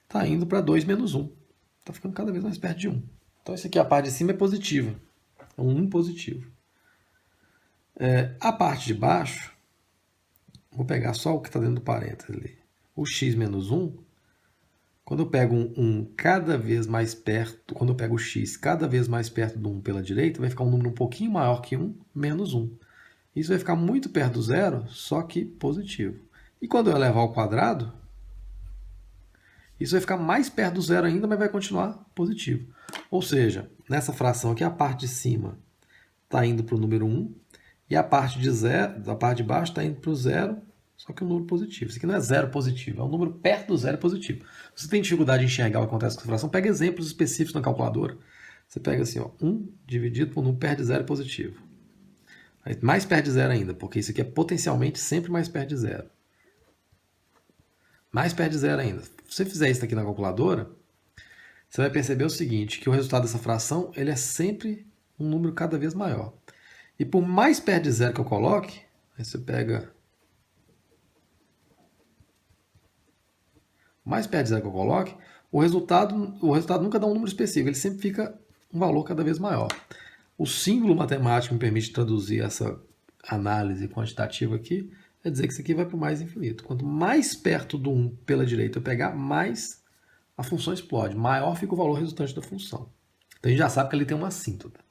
está indo para 2 menos 1. Está ficando cada vez mais perto de 1. Então, esse aqui, a parte de cima é positiva. É um 1 positivo. A parte de baixo, vou pegar só o que está dentro do parênteses ali. O x menos 1, quando eu pego um cada vez mais perto, quando eu pego o x cada vez mais perto do 1 pela direita, vai ficar um número um pouquinho maior que 1, menos 1. Isso vai ficar muito perto do zero, só que positivo. E quando eu elevar ao quadrado, isso vai ficar mais perto do zero ainda, mas vai continuar positivo. Ou seja, nessa fração aqui, a parte de cima está indo para o número 1, e a parte de zero, da parte de baixo está indo para o zero, só que um número positivo. Isso aqui não é zero positivo, é um número perto do zero positivo. Se você tem dificuldade de enxergar o que acontece com essa fração, pega exemplos específicos na calculadora. Você pega assim, ó, 1 dividido por um número perto de zero positivo. Aí, mais perto de zero ainda, porque isso aqui é potencialmente sempre mais perto de zero. Mais perto de zero ainda. Se você fizer isso aqui na calculadora, você vai perceber o seguinte, que o resultado dessa fração ele é sempre um número cada vez maior. E por mais perto de zero que eu coloque, aí você pega... mais perto de zero que eu coloque, o resultado nunca dá um número específico, ele sempre fica um valor cada vez maior. O símbolo matemático me permite traduzir essa análise quantitativa aqui, é dizer que isso aqui vai para o mais infinito. Quanto mais perto do 1 pela direita eu pegar, mais a função explode, maior fica o valor resultante da função. Então a gente já sabe que ali tem uma assíntota.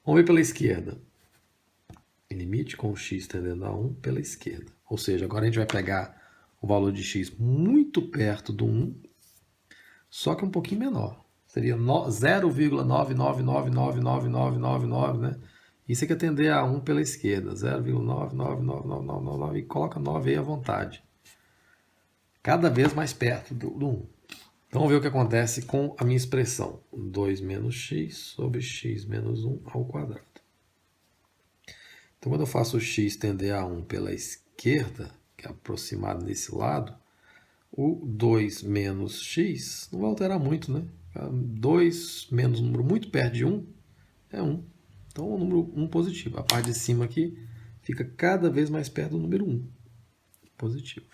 Vamos ver pela esquerda. Limite com o x tendendo a 1 pela esquerda. Ou seja, agora a gente vai pegar o valor de x muito perto do 1, só que um pouquinho menor. Seria 0,9999999, né? Isso aqui é tender a 1 pela esquerda. 0,9999999 e coloca 9 aí à vontade. Cada vez mais perto do 1. Então vamos ver o que acontece com a minha expressão. 2 menos x sobre x menos 1 ao quadrado. Então quando eu faço o x tender a 1 pela esquerda, que é aproximado nesse lado, o 2 menos x não vai alterar muito, né? 2 menos um número muito perto de 1 é 1. Então o número 1 positivo. A parte de cima aqui fica cada vez mais perto do número 1 positivo.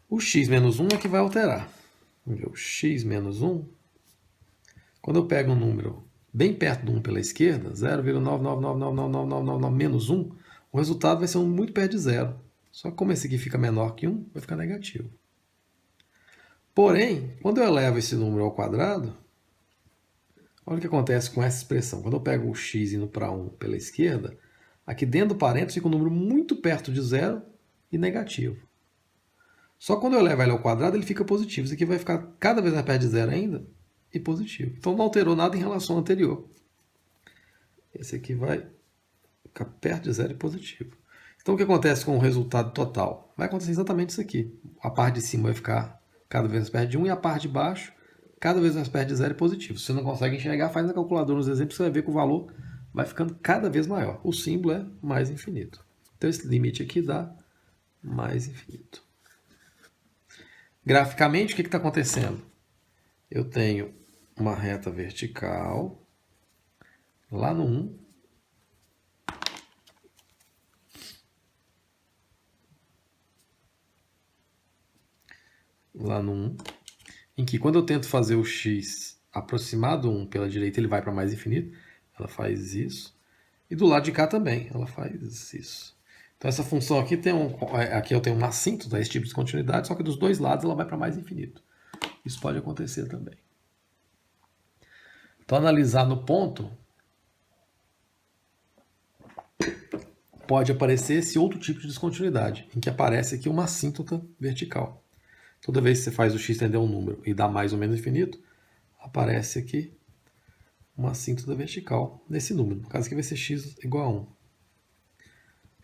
O x menos 1 é que vai alterar. Vamos ver, o x menos 1, quando eu pego um número bem perto do 1 pela esquerda, 0,9999999 menos 1, o resultado vai ser um muito perto de zero. Só que como esse aqui fica menor que 1, vai ficar negativo. Porém, quando eu elevo esse número ao quadrado, olha o que acontece com essa expressão. Quando eu pego o x indo para 1 pela esquerda, aqui dentro do parênteses fica um número muito perto de zero e negativo. Só quando eu elevo ele ao quadrado, ele fica positivo. Isso aqui vai ficar cada vez mais perto de zero ainda e positivo. Então não alterou nada em relação ao anterior. Esse aqui vai ficar perto de zero e positivo. Então o que acontece com o resultado total? Vai acontecer exatamente isso aqui. A parte de cima vai ficar cada vez mais perto de 1 e a parte de baixo cada vez mais perto de zero e positivo. Se você não consegue enxergar, faz na calculadora nos exemplos, você vai ver que o valor vai ficando cada vez maior. O símbolo é mais infinito. Então esse limite aqui dá mais infinito. Graficamente, o que está acontecendo? Eu tenho uma reta vertical lá no 1. Lá no 1, em que quando eu tento fazer o x aproximar do 1 pela direita, ele vai para mais infinito. Ela faz isso. E do lado de cá também, ela faz isso. Então essa função aqui tem aqui eu tenho uma assíntota, esse tipo de continuidade, só que dos dois lados ela vai para mais infinito. Isso pode acontecer também. Então analisar no ponto, pode aparecer esse outro tipo de descontinuidade, em que aparece aqui uma assíntota vertical. Toda vez que você faz o x tender a um número e dá mais ou menos infinito, aparece aqui uma assíntota vertical nesse número. No caso aqui vai ser x igual a 1.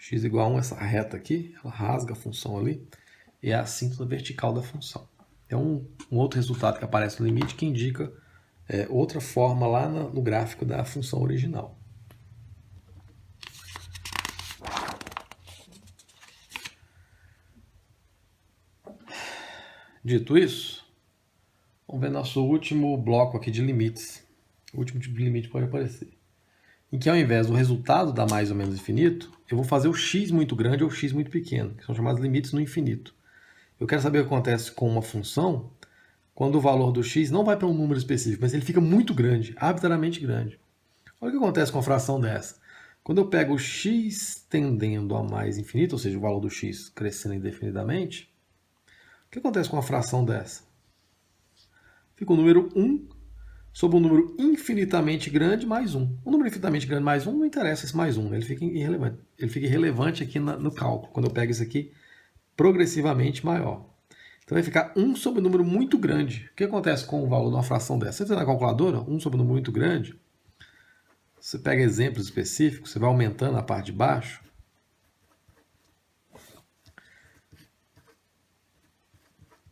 x igual a 1, essa reta aqui, ela rasga a função ali, e é a assíntota vertical da função. É um outro resultado que aparece no limite que indica outra forma lá no gráfico da função original. Dito isso, vamos ver nosso último bloco aqui de limites. O último tipo de limite pode aparecer. Em que ao invés do resultado dar mais ou menos infinito, eu vou fazer o x muito grande ou o x muito pequeno, que são chamados limites no infinito. Eu quero saber o que acontece com uma função quando o valor do x não vai para um número específico, mas ele fica muito grande, arbitrariamente grande. Olha o que acontece com uma fração dessa. Quando eu pego o x tendendo a mais infinito, ou seja, o valor do x crescendo indefinidamente, o que acontece com uma fração dessa? Fica o número 1 sobre um número infinitamente grande mais 1. O número infinitamente grande mais 1 não interessa esse mais 1, ele fica irrelevante. Ele fica irrelevante aqui no cálculo, quando eu pego isso aqui progressivamente maior. Então vai ficar 1 sobre um número muito grande. O que acontece com o valor de uma fração dessa? Você fizer na calculadora, 1 sobre um número muito grande, você pega exemplos específicos, você vai aumentando a parte de baixo.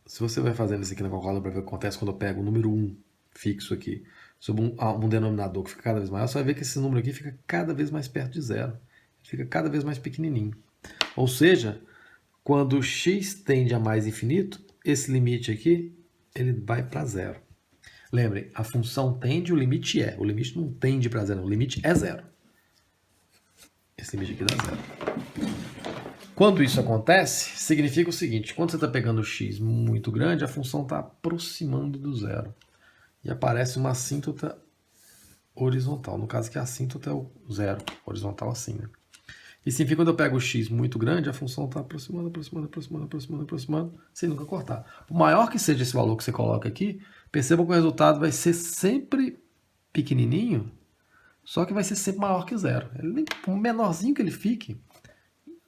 Se você vai fazendo isso aqui na calculadora para ver o que acontece quando eu pego o número 1 fixo aqui, sobre um denominador que fica cada vez maior, você vai ver que esse número aqui fica cada vez mais perto de zero. Fica cada vez mais pequenininho. Ou seja, quando x tende a mais infinito, esse limite aqui, ele vai para zero. Lembrem, a função tende, o limite é. O limite não tende para zero, o limite é zero. Esse limite aqui dá zero. Quando isso acontece, significa o seguinte, quando você está pegando o x muito grande, a função está aproximando do zero. E aparece uma assíntota horizontal. No caso aqui, a assíntota é o zero, horizontal assim, né? E significa que quando eu pego o x muito grande, a função está aproximando, aproximando, aproximando, aproximando, aproximando, sem nunca cortar. Por maior que seja esse valor que você coloca aqui, perceba que o resultado vai ser sempre pequenininho, só que vai ser sempre maior que zero. Ele, por menorzinho que ele fique,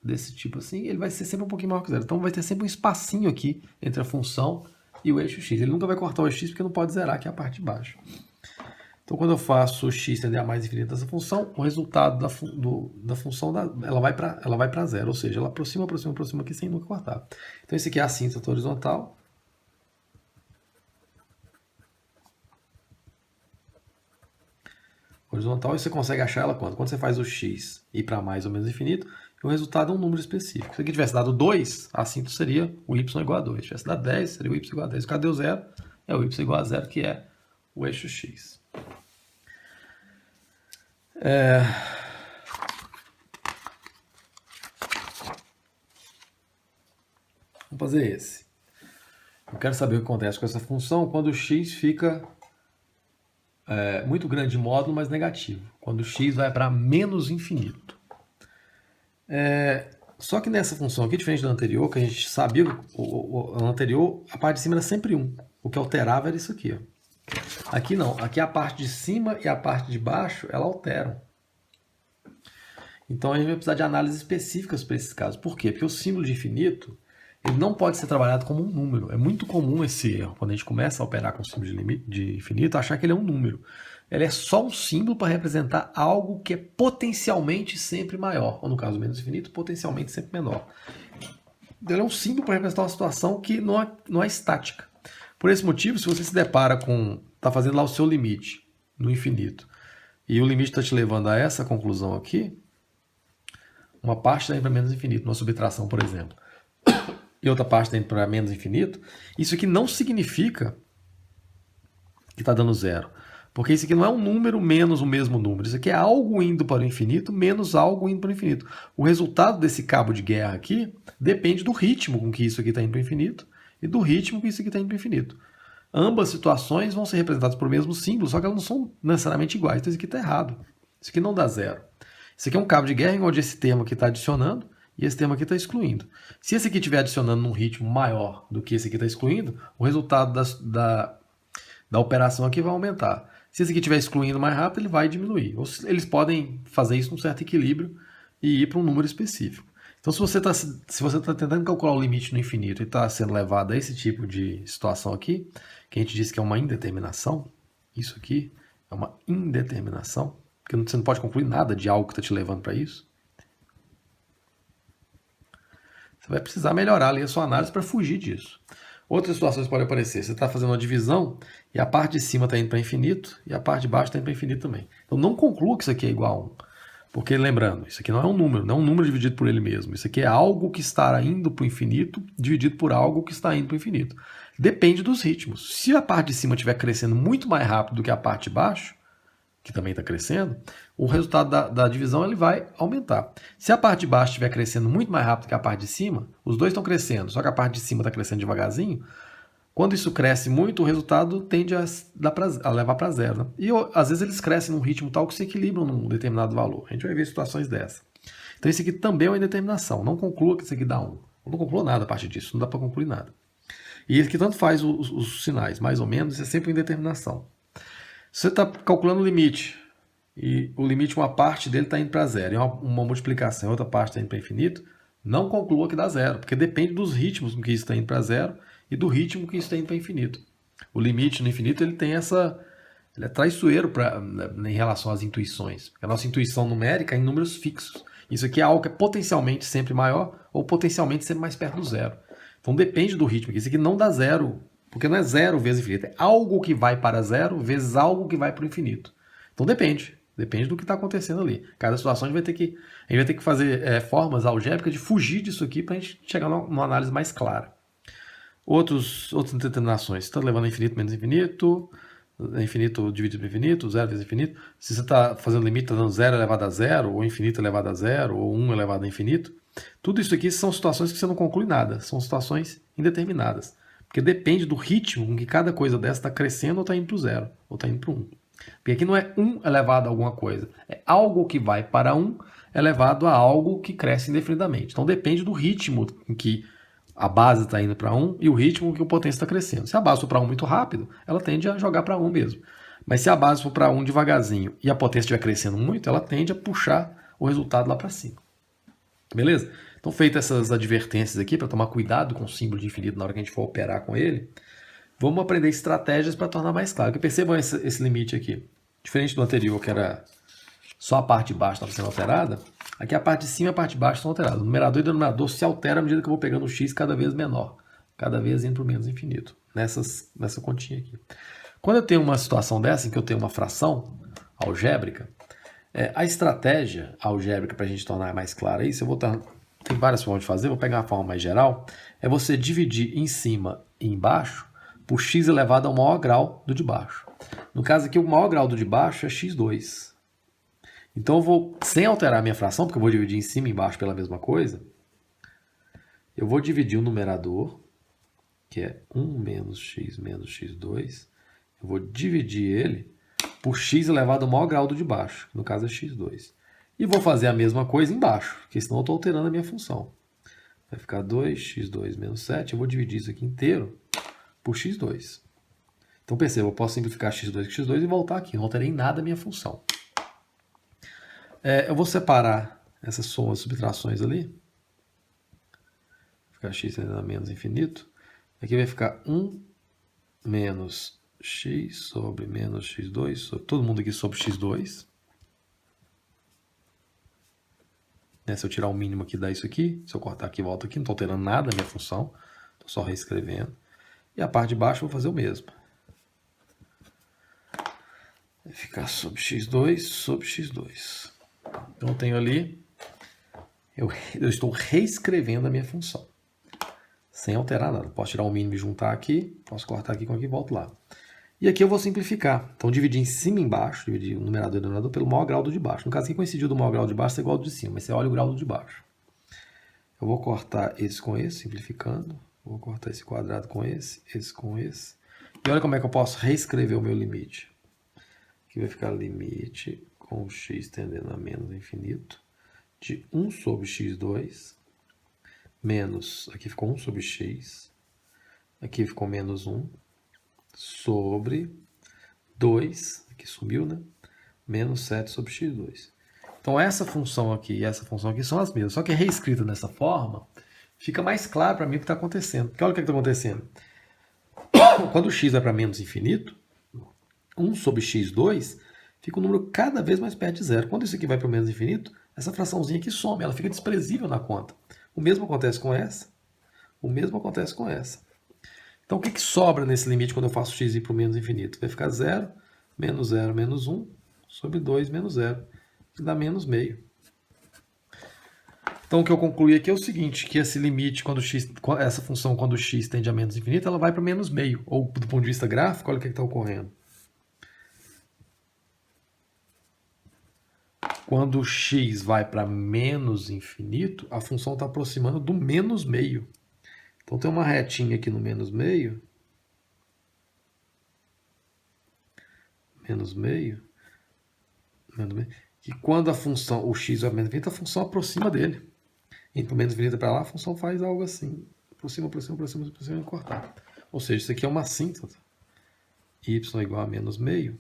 desse tipo assim, ele vai ser sempre um pouquinho maior que zero. Então vai ter sempre um espacinho aqui entre a função e o eixo x. Ele nunca vai cortar o eixo x porque não pode zerar, que é a parte de baixo. Então, quando eu faço o x tender a mais infinito dessa função, o resultado da função ela vai para zero, ou seja, ela aproxima, aproxima, aproxima aqui sem nunca cortar. Então, esse aqui é a assíntota horizontal. Horizontal, e você consegue achar ela quando? Quando você faz o x ir para mais ou menos infinito, o resultado é um número específico. Se aqui tivesse dado 2, a assíntota seria o y igual a 2. Se tivesse dado 10, seria o y igual a 10. Cadê o zero? É o y igual a zero, que é o eixo x. Vamos fazer esse. Eu quero saber o que acontece com essa função quando o x fica muito grande de módulo, mas negativo. Quando o x vai para menos infinito. Só que nessa função aqui, diferente da anterior, que a gente sabia, a anterior, a parte de cima era sempre 1. O que alterava era isso aqui. Ó. Aqui não. Aqui a parte de cima e a parte de baixo, ela alteram. Então a gente vai precisar de análises específicas para esses casos. Por quê? Porque o símbolo de infinito, ele não pode ser trabalhado como um número. É muito comum esse erro, quando a gente começa a operar com o símbolo de infinito, achar que ele é um número. Ele é só um símbolo para representar algo que é potencialmente sempre maior. Ou no caso menos infinito, potencialmente sempre menor. Ele é um símbolo para representar uma situação que não é estática. Por esse motivo, se você se depara com... está fazendo lá o seu limite no infinito, e o limite está te levando a essa conclusão aqui, uma parte está indo para menos infinito, numa subtração, por exemplo, e outra parte está indo para menos infinito, isso aqui não significa que está dando zero. Porque isso aqui não é um número menos o mesmo número. Isso aqui é algo indo para o infinito menos algo indo para o infinito. O resultado desse cabo de guerra aqui depende do ritmo com que isso aqui está indo para o infinito e do ritmo com que isso aqui está indo para o infinito. Ambas situações vão ser representadas por mesmo símbolo, só que elas não são necessariamente iguais. Então isso aqui está errado. Isso aqui não dá zero. Isso aqui é um cabo de guerra onde esse termo aqui está adicionando e esse termo aqui está excluindo. Se esse aqui estiver adicionando num ritmo maior do que esse aqui está excluindo, o resultado da operação aqui vai aumentar. Se esse aqui estiver excluindo mais rápido, ele vai diminuir. Ou eles podem fazer isso num certo equilíbrio e ir para um número específico. Então, se você está tentando calcular o limite no infinito e está sendo levado a esse tipo de situação aqui, que a gente disse que é uma indeterminação, isso aqui é uma indeterminação, porque você não pode concluir nada de algo que está te levando para isso. Você vai precisar melhorar ali a sua análise para fugir disso. Outras situações podem aparecer. Você está fazendo uma divisão e a parte de cima está indo para infinito e a parte de baixo está indo para infinito também. Então não conclua que isso aqui é igual a 1. Porque, lembrando, isso aqui não é um número, não é um número dividido por ele mesmo. Isso aqui é algo que está indo para o infinito dividido por algo que está indo para o infinito. Depende dos ritmos. Se a parte de cima estiver crescendo muito mais rápido do que a parte de baixo, que também está crescendo, o resultado da divisão ele vai aumentar. Se a parte de baixo estiver crescendo muito mais rápido que a parte de cima, os dois estão crescendo, só que a parte de cima está crescendo devagarzinho, quando isso cresce muito, o resultado tende a levar para zero. Né? E às vezes eles crescem num ritmo tal que se equilibram num determinado valor. A gente vai ver situações dessas. Então isso aqui também é uma indeterminação. Não conclua que isso aqui dá 1. Não conclua nada a partir disso, não dá para concluir nada. E ele que tanto faz os sinais, mais ou menos, isso é sempre uma indeterminação. Se você está calculando o limite, e o limite, uma parte dele está indo para zero, e uma multiplicação, outra parte está indo para infinito, não conclua que dá zero, porque depende dos ritmos com que isso está indo para zero e do ritmo que isso está indo para infinito. O limite no infinito ele tem ele é traiçoeiro em relação às intuições. Porque a nossa intuição numérica é em números fixos. Isso aqui é algo que é potencialmente sempre maior ou potencialmente sempre mais perto do zero. Então depende do ritmo. Isso aqui não dá zero, porque não é zero vezes infinito. É algo que vai para zero vezes algo que vai para o infinito. Então depende. Depende do que está acontecendo ali. Cada situação a gente vai ter que fazer formas algébricas de fugir disso aqui para a gente chegar numa análise mais clara. Outras determinações. Você está levando a infinito menos infinito, infinito dividido por infinito, zero vezes infinito. Se você está fazendo limite, está dando zero elevado a zero, ou infinito elevado a zero, ou 1 elevado a infinito. Tudo isso aqui são situações que você não conclui nada. São situações indeterminadas. Porque depende do ritmo com que cada coisa dessa está crescendo ou está indo para o zero, ou está indo para o 1. Porque aqui não é 1 elevado a alguma coisa. É algo que vai para 1 elevado a algo que cresce indefinidamente. Então depende do ritmo em que a base está indo para 1 e o ritmo que o potência está crescendo. Se a base for para 1 muito rápido, ela tende a jogar para 1 mesmo. Mas se a base for para 1 devagarzinho e a potência estiver crescendo muito, ela tende a puxar o resultado lá para cima. Beleza? Então, feitas essas advertências aqui, para tomar cuidado com o símbolo de infinito na hora que a gente for operar com ele, vamos aprender estratégias para tornar mais claro. Porque percebam esse limite aqui. Diferente do anterior, que era só a parte de baixo estava sendo alterada, aqui a parte de cima e a parte de baixo estão alteradas. O numerador e o denominador se alteram à medida que eu vou pegando o x cada vez menor, cada vez indo para o menos infinito, nessa continha aqui. Quando eu tenho uma situação dessa, em que eu tenho uma fração algébrica, a estratégia algébrica para a gente tornar mais clara isso, tem várias formas de fazer, vou pegar uma forma mais geral, é você dividir em cima e embaixo por x elevado ao maior grau do de baixo. No caso aqui, o maior grau do de baixo é x2. Então eu vou, sem alterar a minha fração, porque eu vou dividir em cima e embaixo pela mesma coisa, eu vou dividir o numerador, que é 1 menos x2, eu vou dividir ele por x elevado ao maior grau do de baixo, que no caso é x2. E vou fazer a mesma coisa embaixo, porque senão eu estou alterando a minha função. Vai ficar 2x2 menos 7, eu vou dividir isso aqui inteiro por x2. Então perceba, eu posso simplificar x2 com x2 e voltar aqui, não alterei em nada a minha função. Eu vou separar essas somas, subtrações ali. Vai ficar x tendendo a menos infinito. Aqui vai ficar 1 menos x sobre menos x2, sobre todo mundo aqui sobre x2. Se eu tirar o mínimo aqui, dá isso aqui. Se eu cortar aqui, volta aqui. Não estou alterando nada a minha função. Estou só reescrevendo. E a parte de baixo eu vou fazer o mesmo. Vai ficar sobre x2 sobre x2. Então eu tenho ali, eu estou reescrevendo a minha função, sem alterar nada. Posso tirar o mínimo e juntar aqui, posso cortar aqui com aqui e volto lá. E aqui eu vou simplificar. Então dividir em cima e embaixo, dividir o numerador e o denominador pelo maior grau do de baixo. No caso aqui coincidiu do maior grau de baixo ser igual ao de cima, mas você olha o grau do de baixo. Eu vou cortar esse com esse, simplificando. Vou cortar esse quadrado com esse com esse. E olha como é que eu posso reescrever o meu limite. Aqui vai ficar limite com x tendendo a menos infinito, de 1 sobre x2, menos, aqui ficou 1 sobre x, aqui ficou menos 1, sobre 2, aqui subiu, né? Menos 7 sobre x2. Então essa função aqui e essa função aqui são as mesmas, só que reescrita dessa forma, fica mais claro para mim o que está acontecendo. Porque olha o que está acontecendo. Quando o x vai para menos infinito, 1 sobre x2 fica um número cada vez mais perto de zero. Quando isso aqui vai para o menos infinito, essa fraçãozinha aqui some, ela fica desprezível na conta. O mesmo acontece com essa. O mesmo acontece com essa. Então, o que sobra nesse limite quando eu faço x ir para o menos infinito? Vai ficar 0, menos 1, sobre 2 menos 0, que dá menos meio. Então, o que eu concluí aqui é o seguinte, que esse limite, essa função, quando x tende a menos infinito, ela vai para menos meio. Ou, do ponto de vista gráfico, olha o que está ocorrendo. Quando x vai para menos infinito, a função está aproximando do menos meio. Então, tem uma retinha aqui no menos meio. Menos meio. Que quando a função, o x vai para menos infinito, a função aproxima dele. Indo para menos infinito para lá, a função faz algo assim. Aproxima e cortar. Ou seja, isso aqui é uma assíntota. Y igual a menos meio.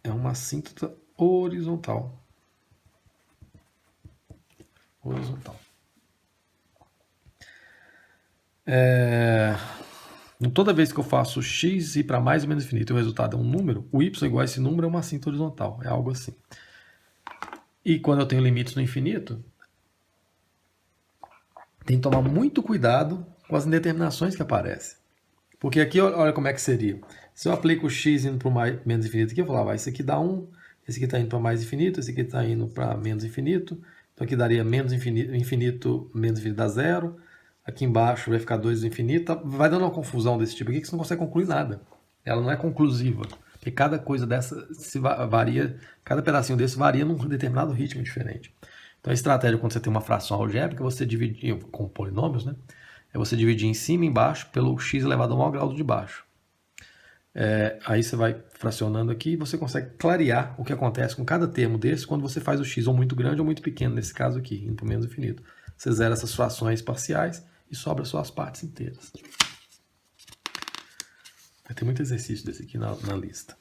É uma assíntota horizontal. Toda vez que eu faço x ir para mais ou menos infinito e o resultado é um número, o y igual a esse número é uma assíntota horizontal. É algo assim. E quando eu tenho limites no infinito, tem que tomar muito cuidado com as indeterminações que aparecem. Porque aqui, olha como é que seria. Se eu aplico o x indo para o menos infinito aqui, eu vou falar, isso aqui dá 1, esse aqui está indo para mais infinito, esse aqui está indo para menos infinito. Então aqui daria menos infinito, menos infinito dá 0. Aqui embaixo vai ficar 2 do infinito. Vai dando uma confusão desse tipo aqui que você não consegue concluir nada. Ela não é conclusiva. Porque cada coisa dessa varia, cada pedacinho desse varia num determinado ritmo diferente. Então a estratégia quando você tem uma fração algébrica, você dividir, com polinômios, né? É você dividir em cima e embaixo pelo x elevado ao maior grau de baixo. Aí você vai fracionando aqui e você consegue clarear o que acontece com cada termo desse quando você faz o x ou muito grande ou muito pequeno, nesse caso aqui, indo para o menos infinito. Você zera essas frações parciais e sobra só as partes inteiras. Vai ter muito exercício desse aqui na lista.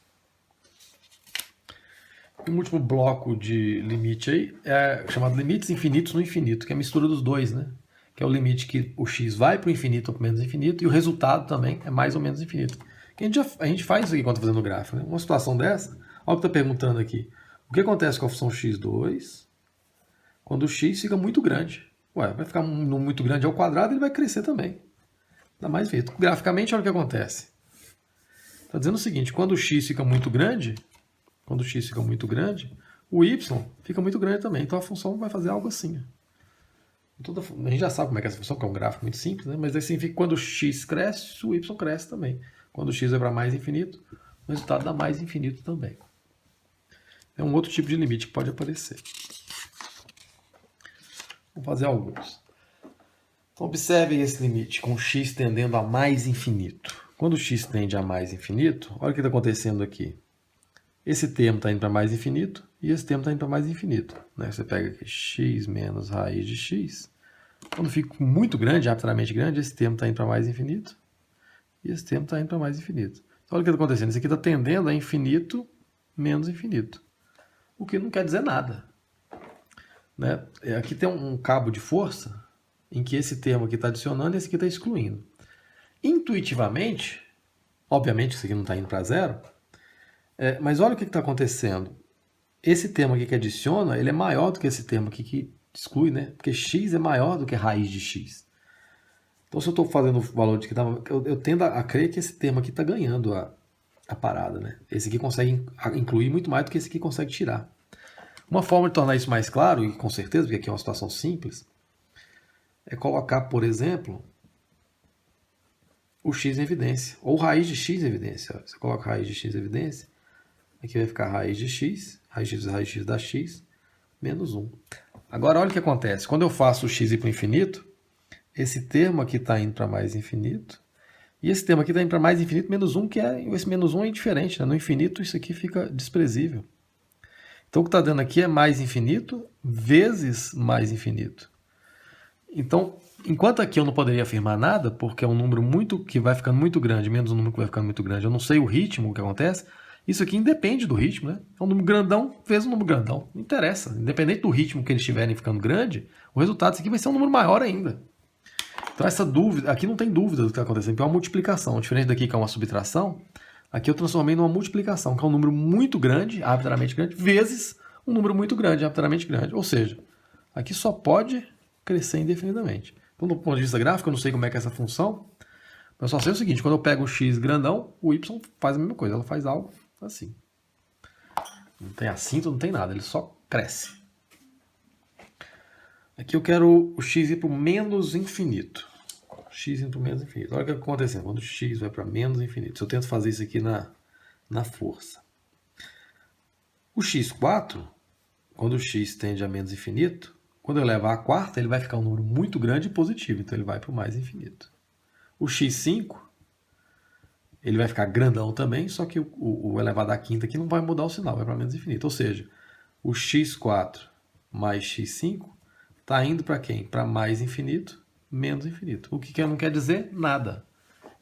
E o último bloco de limite aí é chamado limites infinitos no infinito, que é a mistura dos dois, né? Que é o limite que o x vai para o infinito ou para o menos infinito, e o resultado também é mais ou menos infinito. A gente faz isso aqui quando está fazendo o gráfico, né? Uma situação dessa, olha o que está perguntando aqui. O que acontece com a função x2 quando o x fica muito grande? Ué, vai ficar muito grande ao quadrado, ele vai crescer também. Dá mais efeito. Graficamente, olha o que acontece. Está dizendo o seguinte, quando o x fica muito grande, o y fica muito grande também. Então a função vai fazer algo assim. A gente já sabe como é que é essa função, que é um gráfico muito simples, né? Mas assim significa que quando o x cresce, o y cresce também. Quando o x vai para mais infinito, o resultado dá mais infinito também. É um outro tipo de limite que pode aparecer. Vamos fazer alguns. Então observem esse limite com x tendendo a mais infinito. Quando o x tende a mais infinito, olha o que está acontecendo aqui. Esse termo está indo para mais infinito e esse termo está indo para mais infinito. Né? Você pega aqui x menos raiz de x. Quando fica muito grande, arbitrariamente grande, esse termo está indo para mais infinito e esse termo está indo para mais infinito. Então olha o que está acontecendo. Isso aqui está tendendo a infinito menos infinito. O que não quer dizer nada. Né? Aqui tem um cabo de força em que esse termo aqui está adicionando e esse aqui está excluindo. Intuitivamente, obviamente isso aqui não está indo para zero, mas olha o que está acontecendo. Esse termo aqui que adiciona, ele é maior do que esse termo aqui que exclui, né? Porque x é maior do que raiz de x. Então, se eu estou fazendo o valor de que eu tendo a crer que esse termo aqui está ganhando a parada, né? Esse aqui consegue incluir muito mais do que esse aqui consegue tirar. Uma forma de tornar isso mais claro, e com certeza, porque aqui é uma situação simples, é colocar, por exemplo, o x em evidência, ou raiz de x em evidência. Você coloca raiz de x em evidência, aqui vai ficar raiz de x dá x, menos 1. Agora, olha o que acontece. Quando eu faço o x ir para o infinito, esse termo aqui está indo para mais infinito, e esse termo aqui está indo para mais infinito, menos 1, esse menos 1 é indiferente. Né? No infinito, isso aqui fica desprezível. Então, o que está dando aqui é mais infinito vezes mais infinito. Então, enquanto aqui eu não poderia afirmar nada, porque é um número que vai ficando muito grande, menos um número que vai ficando muito grande, eu não sei o ritmo que acontece, isso aqui independe do ritmo, né? É um número grandão vezes um número grandão. Não interessa. Independente do ritmo que eles estiverem ficando grande, o resultado disso aqui vai ser um número maior ainda. Então, essa dúvida, aqui não tem dúvida do que está acontecendo, porque é uma multiplicação. Diferente daqui que é uma subtração, aqui eu transformei numa multiplicação, que é um número muito grande, arbitrariamente grande, vezes um número muito grande, arbitrariamente grande. Ou seja, aqui só pode crescer indefinidamente. Então, do ponto de vista gráfico, eu não sei como é que é essa função, mas eu só sei o seguinte, quando eu pego o x grandão, o y faz a mesma coisa, ela faz algo assim. Não tem assinto, não tem nada, ele só cresce. Aqui eu quero o x ir para o menos infinito. X indo para o menos infinito. Olha o que está acontecendo quando o x vai para menos infinito. Se eu tento fazer isso aqui na força. O x4, quando o x tende a menos infinito, quando eu levar a quarta, ele vai ficar um número muito grande e positivo, então ele vai para o mais infinito. O x5, ele vai ficar grandão também, só que o elevado à quinta aqui não vai mudar o sinal, vai para menos infinito. Ou seja, o x4 mais x5 está indo para quem? Para mais infinito, menos infinito. O que não quer dizer? Nada.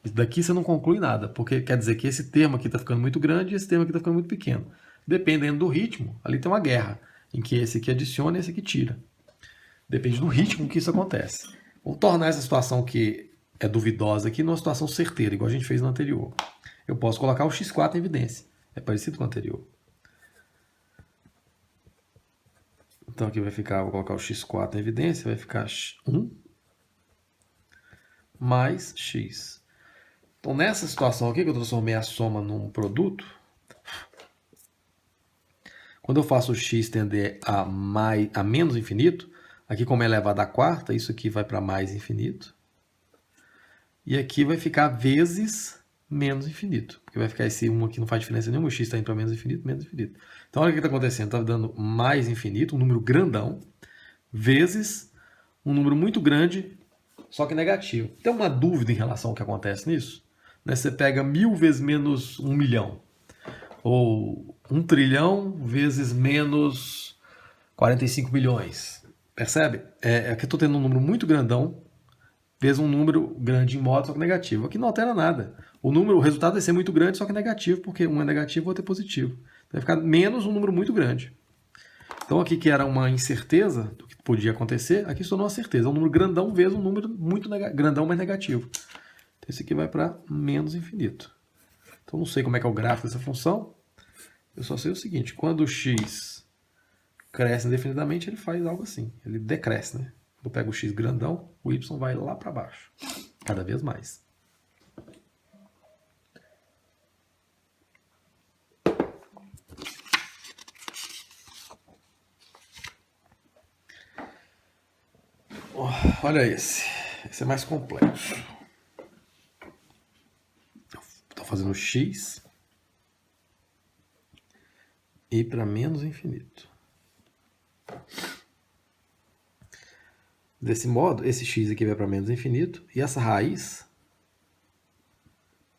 Daqui você não conclui nada, porque quer dizer que esse termo aqui está ficando muito grande e esse termo aqui está ficando muito pequeno. Dependendo do ritmo, ali tem uma guerra, em que esse aqui adiciona e esse aqui tira. Depende do ritmo que isso acontece. Vamos tornar essa situação que é duvidosa aqui numa situação certeira, igual a gente fez no anterior. Eu posso colocar o x4 em evidência. É parecido com o anterior. Então aqui vai ficar, vou colocar o x4 em evidência, vai ficar 1 mais x. Então nessa situação aqui, que eu transformei a soma num produto, quando eu faço o x tender a menos infinito, aqui como é elevado à quarta, isso aqui vai para mais infinito. E aqui vai ficar vezes menos infinito. Porque vai ficar esse 1 aqui, não faz diferença nenhuma, o x está indo para menos infinito, menos infinito. Então olha o que está acontecendo, está dando mais infinito, um número grandão, vezes um número muito grande, só que negativo. Tem uma dúvida em relação ao que acontece nisso? Você pega 1000 vezes menos 1 milhão. Ou 1 trilhão vezes menos 45 milhões. Percebe? Aqui eu estou tendo um número muito grandão vezes um número grande em modo, só que negativo. Aqui não altera nada. O resultado vai ser muito grande, só que negativo, porque um é negativo e o outro é positivo. Então vai ficar menos um número muito grande. Então aqui que era uma incerteza do que podia acontecer, aqui se tornou uma certeza. É um número grandão vezes um número muito grandão, mas negativo. Então esse aqui vai para menos infinito. Então não sei como é que é o gráfico dessa função. Eu só sei o seguinte, quando o x cresce indefinidamente, ele faz algo assim. Ele decresce, né? Eu pego o x grandão, o y vai lá para baixo. Cada vez mais. Olha esse. Esse é mais complexo. Estou fazendo x e para menos infinito. Desse modo, esse x aqui vai para menos infinito, e essa raiz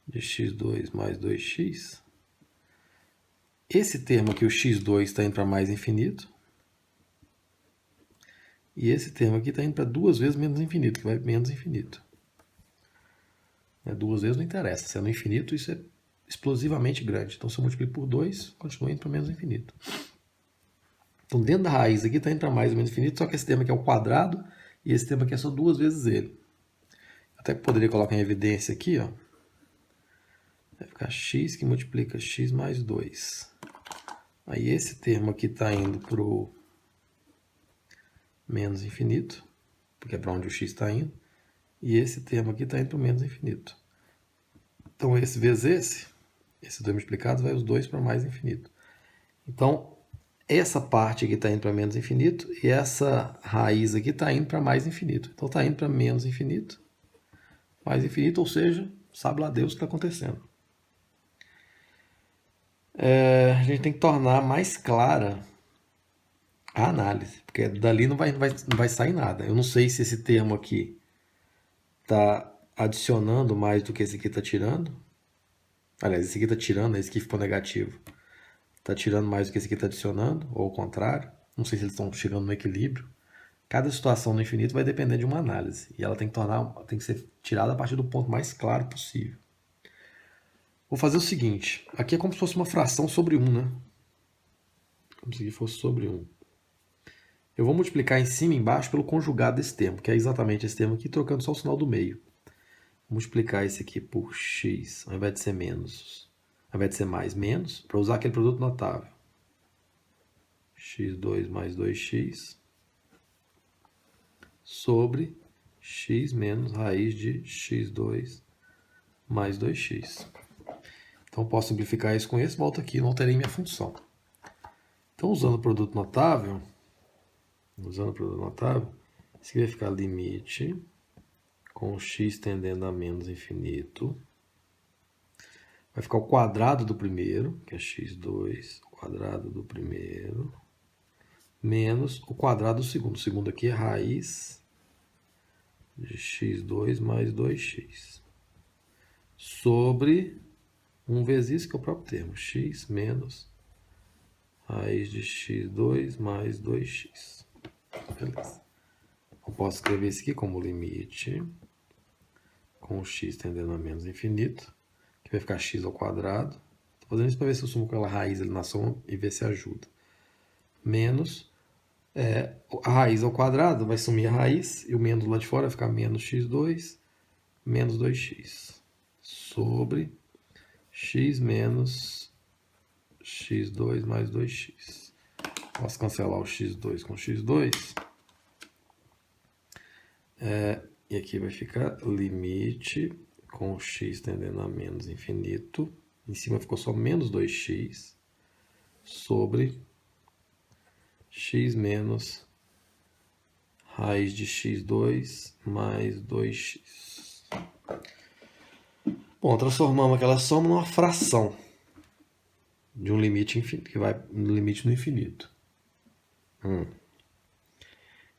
de x2 mais 2x, esse termo aqui, o x2, está indo para mais infinito, e esse termo aqui está indo para 2 vezes menos infinito, que vai menos infinito. 2 vezes não interessa, se é no infinito, isso é explosivamente grande. Então, se eu multiplico por 2, continua indo para menos infinito. Então, dentro da raiz aqui está indo para mais ou menos infinito, só que esse termo aqui é o quadrado, e esse termo aqui é só 2 vezes ele. Até que poderia colocar em evidência aqui, ó. Vai ficar x que multiplica x mais 2. Aí esse termo aqui está indo para o menos infinito, porque é para onde o x está indo. E esse termo aqui está indo para o menos infinito. Então esse vezes esses dois multiplicados, vai os dois para mais infinito. Então, essa parte aqui está indo para menos infinito e essa raiz aqui está indo para mais infinito. Então está indo para menos infinito, mais infinito, ou seja, sabe lá Deus o que está acontecendo. A gente tem que tornar mais clara a análise, porque dali não vai sair nada. Eu não sei se esse termo aqui está adicionando mais do que esse aqui está tirando. Aliás, esse aqui está tirando, esse aqui ficou negativo. Está tirando mais do que esse aqui está adicionando, ou ao contrário. Não sei se eles estão chegando no equilíbrio. Cada situação no infinito vai depender de uma análise. E ela tem que ser tirada a partir do ponto mais claro possível. Vou fazer o seguinte. Aqui é como se fosse uma fração sobre 1, né? Como se fosse sobre 1. Eu vou multiplicar em cima e embaixo pelo conjugado desse termo, que é exatamente esse termo aqui, trocando só o sinal do meio. Vou multiplicar esse aqui por x, ao invés de ser menos, ao invés de ser mais, menos, para usar aquele produto notável. x2 mais 2x sobre x menos raiz de x2 mais 2x. Então, eu posso simplificar isso com esse, volto aqui, não alterei minha função. Então, usando o produto notável, isso aqui vai ficar limite com x tendendo a menos infinito. Vai ficar o quadrado do primeiro, que é x2, o quadrado do primeiro, menos o quadrado do segundo. O segundo aqui é raiz de x2 mais 2x. Sobre 1 vezes isso, que é o próprio termo, x menos raiz de x2 mais 2x. Beleza. Eu posso escrever isso aqui como limite com x tendendo a menos infinito, que vai ficar x ao quadrado. Estou fazendo isso para ver se eu sumo aquela raiz ali na soma e ver se ajuda. Menos a raiz ao quadrado, vai sumir a raiz, e o menos lá de fora vai ficar menos x2, menos 2x. Sobre x menos x2 mais 2x. Posso cancelar o x2 com x2. E aqui vai ficar limite com x tendendo a menos infinito. Em cima ficou só menos 2x sobre x menos raiz de x2 mais 2x. Bom, transformamos aquela soma numa fração de um limite infinito, que vai no limite no infinito.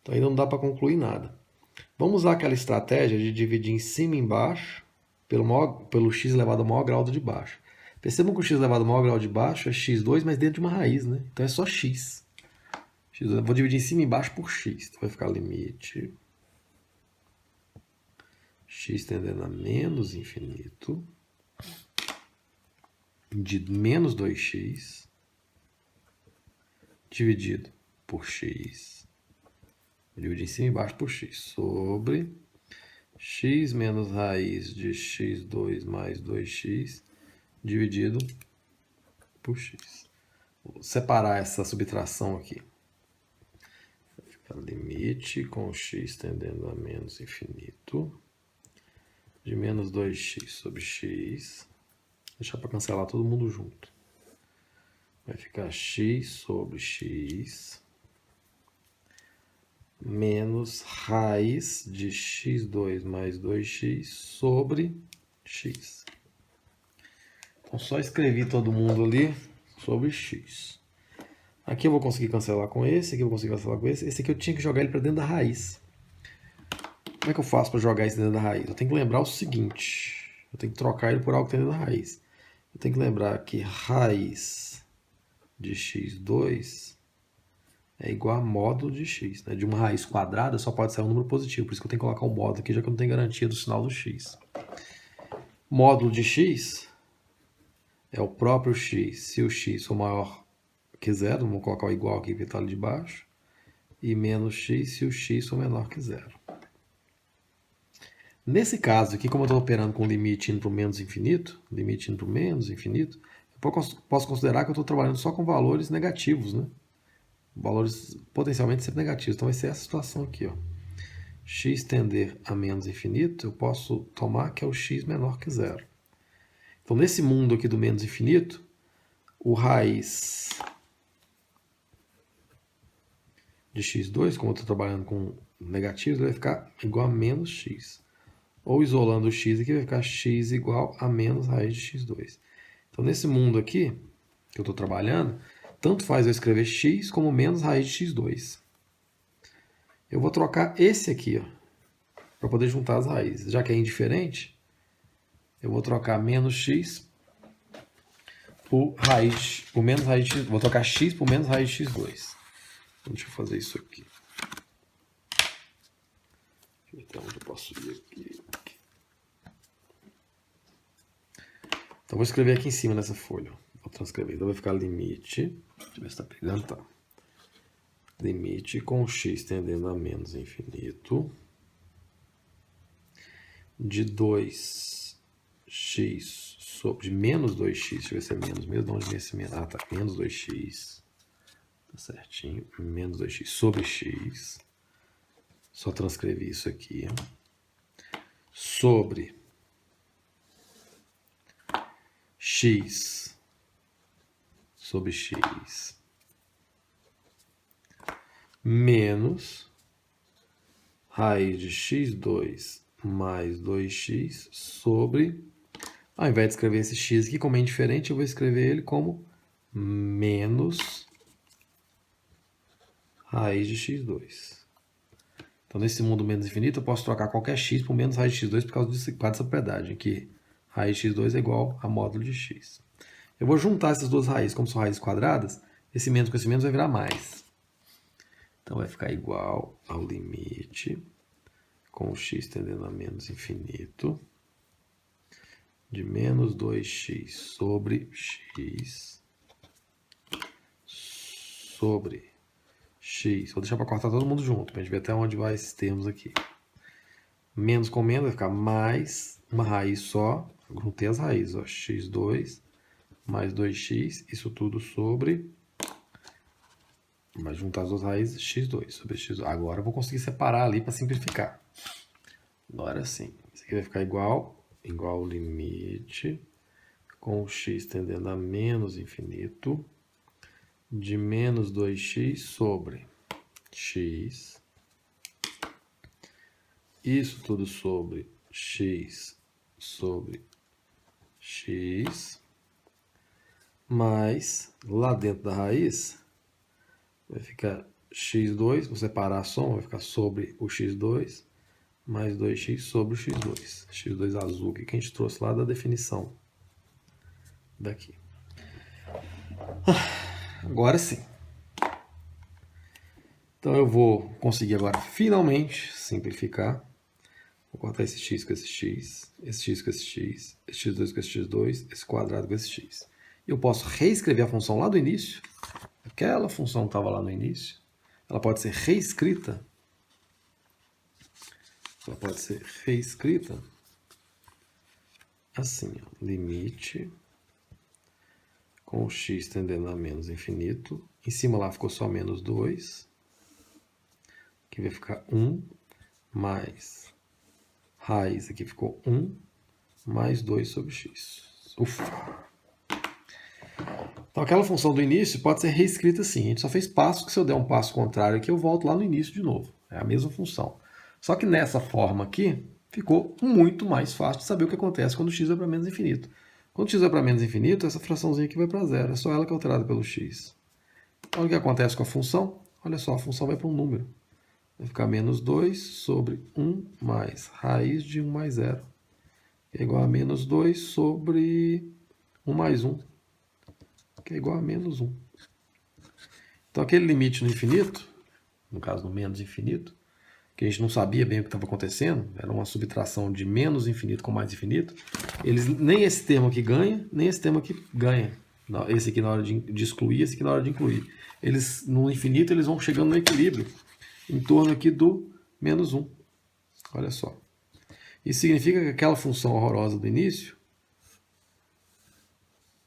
Então ainda não dá para concluir nada. Vamos usar aquela estratégia de dividir em cima e embaixo pelo x elevado ao maior grau de baixo. Percebam que o x elevado ao maior grau de baixo é x2, mas dentro de uma raiz, né? Então é só x. Eu vou dividir em cima e embaixo por x. Então vai ficar limite x tendendo a menos infinito de menos 2x dividido por x. Vou dividir em cima e embaixo por x. Sobre x menos raiz de x2 mais 2x dividido por x. Vou separar essa subtração aqui. Vai ficar limite com x tendendo a menos infinito de menos 2x sobre x. Deixar para cancelar todo mundo junto. Vai ficar x sobre x menos raiz de x2 mais 2x sobre x. Então, só escrevi todo mundo ali sobre x. Aqui eu vou conseguir cancelar com esse, aqui eu vou conseguir cancelar com esse. Esse aqui eu tinha que jogar ele para dentro da raiz. Como é que eu faço para jogar isso dentro da raiz? Eu tenho que lembrar o seguinte. Eu tenho que trocar ele por algo que tem dentro da raiz. Eu tenho que lembrar que raiz de x2 é igual a módulo de x. Né? De uma raiz quadrada só pode sair um número positivo. Por isso que eu tenho que colocar o módulo aqui, já que eu não tenho garantia do sinal do x. Módulo de x é o próprio x. Se o x for maior que zero, vamos colocar o igual aqui que está ali de baixo. E menos x se o x for menor que zero. Nesse caso aqui, como eu estou operando com limite indo para o menos infinito, eu posso considerar que eu estou trabalhando só com valores negativos, né? Valores potencialmente sempre negativos. Então vai ser essa situação aqui, ó. X tender a menos infinito, eu posso tomar que é o x menor que zero. Então nesse mundo aqui do menos infinito, o raiz de x2, como eu estou trabalhando com negativos, vai ficar igual a menos x. Ou isolando o x aqui, vai ficar x igual a menos raiz de x2. Então nesse mundo aqui, que eu estou trabalhando, tanto faz eu escrever x como menos raiz de x2. Eu vou trocar esse aqui, para poder juntar as raízes. Já que é indiferente, eu vou trocar menos x por menos raiz de x. Vou trocar x por menos raiz de x2. Então, deixa eu fazer isso aqui. Deixa eu ver até onde eu posso ir aqui. Então vou escrever aqui em cima nessa folha. Vou transcrever. Então vai ficar limite. Deixa eu ver se está pegando. Tá. Limite com x tendendo a menos infinito de 2x sobre menos 2x. Deixa eu ver se é menos mesmo. De onde vem esse menos? Ah, tá. Menos 2x. Tá certinho. Menos 2x sobre x Só transcrevi isso aqui. Sobre x menos raiz de x2 mais 2x sobre... Ao invés de escrever esse x aqui como é indiferente, eu vou escrever ele como menos raiz de x2. Então, nesse mundo menos infinito, eu posso trocar qualquer x por menos raiz de x2 por causa dessa propriedade, que raiz de x2 é igual a módulo de x. Eu vou juntar essas duas raízes, como são raízes quadradas, esse menos com esse menos vai virar mais. Então, vai ficar igual ao limite com o x tendendo a menos infinito de menos 2x sobre x sobre x. Vou deixar para cortar todo mundo junto, para a gente ver até onde vai esses termos aqui. Menos com menos vai ficar mais uma raiz só. Eu juntei as raízes, ó, x2 mais 2x, isso tudo sobre... Vai juntar as duas raízes, x2 sobre x2. Agora eu vou conseguir separar ali para simplificar. Agora sim. Isso aqui vai ficar igual ao limite com o x tendendo a menos infinito de menos 2x sobre x. Isso tudo sobre x mais lá dentro da raiz vai ficar x2, vou separar a soma, vai ficar sobre o x2 mais 2x sobre o x2. x2 azul que a gente trouxe lá da definição daqui. Agora sim. Então eu vou conseguir agora finalmente simplificar. Vou cortar esse x com esse x, esse x com esse x, esse x2 com esse x2, esse quadrado com esse x. Eu posso reescrever a função lá do início. Aquela função que estava lá no início, ela pode ser reescrita. Ela pode ser reescrita assim, ó, limite com o x tendendo a menos infinito. Em cima lá ficou só menos 2. Aqui vai ficar 1 mais raiz, aqui ficou 1 mais 2 sobre x. Ufa! Então aquela função do início pode ser reescrita assim. A gente só fez passo, que se eu der um passo contrário aqui, eu volto lá no início de novo. É a mesma função. Só que nessa forma aqui, ficou muito mais fácil de saber o que acontece quando x vai para menos infinito. Quando x vai para menos infinito, essa fraçãozinha aqui vai para zero. É só ela que é alterada pelo x. Então o que acontece com a função? Olha só, a função vai para um número. Vai ficar menos 2 sobre 1 mais raiz de 1 mais 0. Que é igual a menos 2 sobre 1 mais 1. Que é igual a menos 1. Então aquele limite no infinito, no caso no menos infinito, que a gente não sabia bem o que estava acontecendo, era uma subtração de menos infinito com mais infinito, nem esse termo aqui ganha, nem esse termo aqui ganha. Esse aqui na hora de excluir, esse aqui na hora de incluir. No infinito eles vão chegando no equilíbrio, em torno aqui do menos 1. Olha só. Isso significa que aquela função horrorosa do início,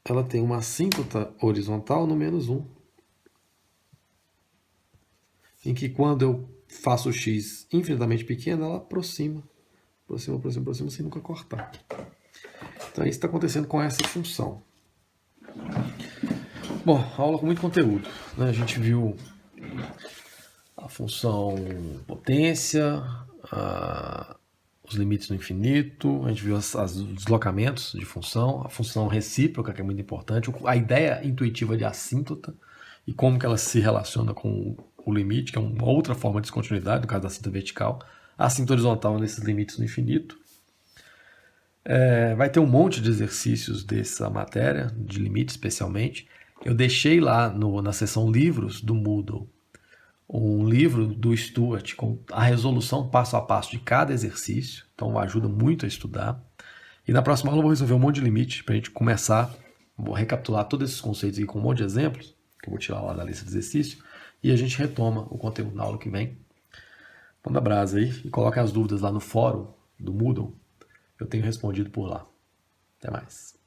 ela tem uma assíntota horizontal no menos 1. Em que quando eu faço o x infinitamente pequeno, ela aproxima, sem nunca cortar. Então, isso está acontecendo com essa função. Bom, aula com muito conteúdo, né? A gente viu a função potência, os limites no infinito, a gente viu os deslocamentos de função, a função recíproca, que é muito importante, a ideia intuitiva de assíntota e como que ela se relaciona com o limite, que é uma outra forma de descontinuidade, no caso da assíntota vertical, a assíntota horizontal nesses limites no infinito. Vai ter um monte de exercícios dessa matéria, de limite especialmente. Eu deixei lá na seção livros do Moodle um livro do Stuart com a resolução passo a passo de cada exercício, então ajuda muito a estudar. E na próxima aula eu vou resolver um monte de limite para a gente começar, vou recapitular todos esses conceitos aqui com um monte de exemplos, que eu vou tirar lá da lista de exercício, e a gente retoma o conteúdo na aula que vem. Manda brasa aí e coloca as dúvidas lá no fórum do Moodle, eu tenho respondido por lá. Até mais.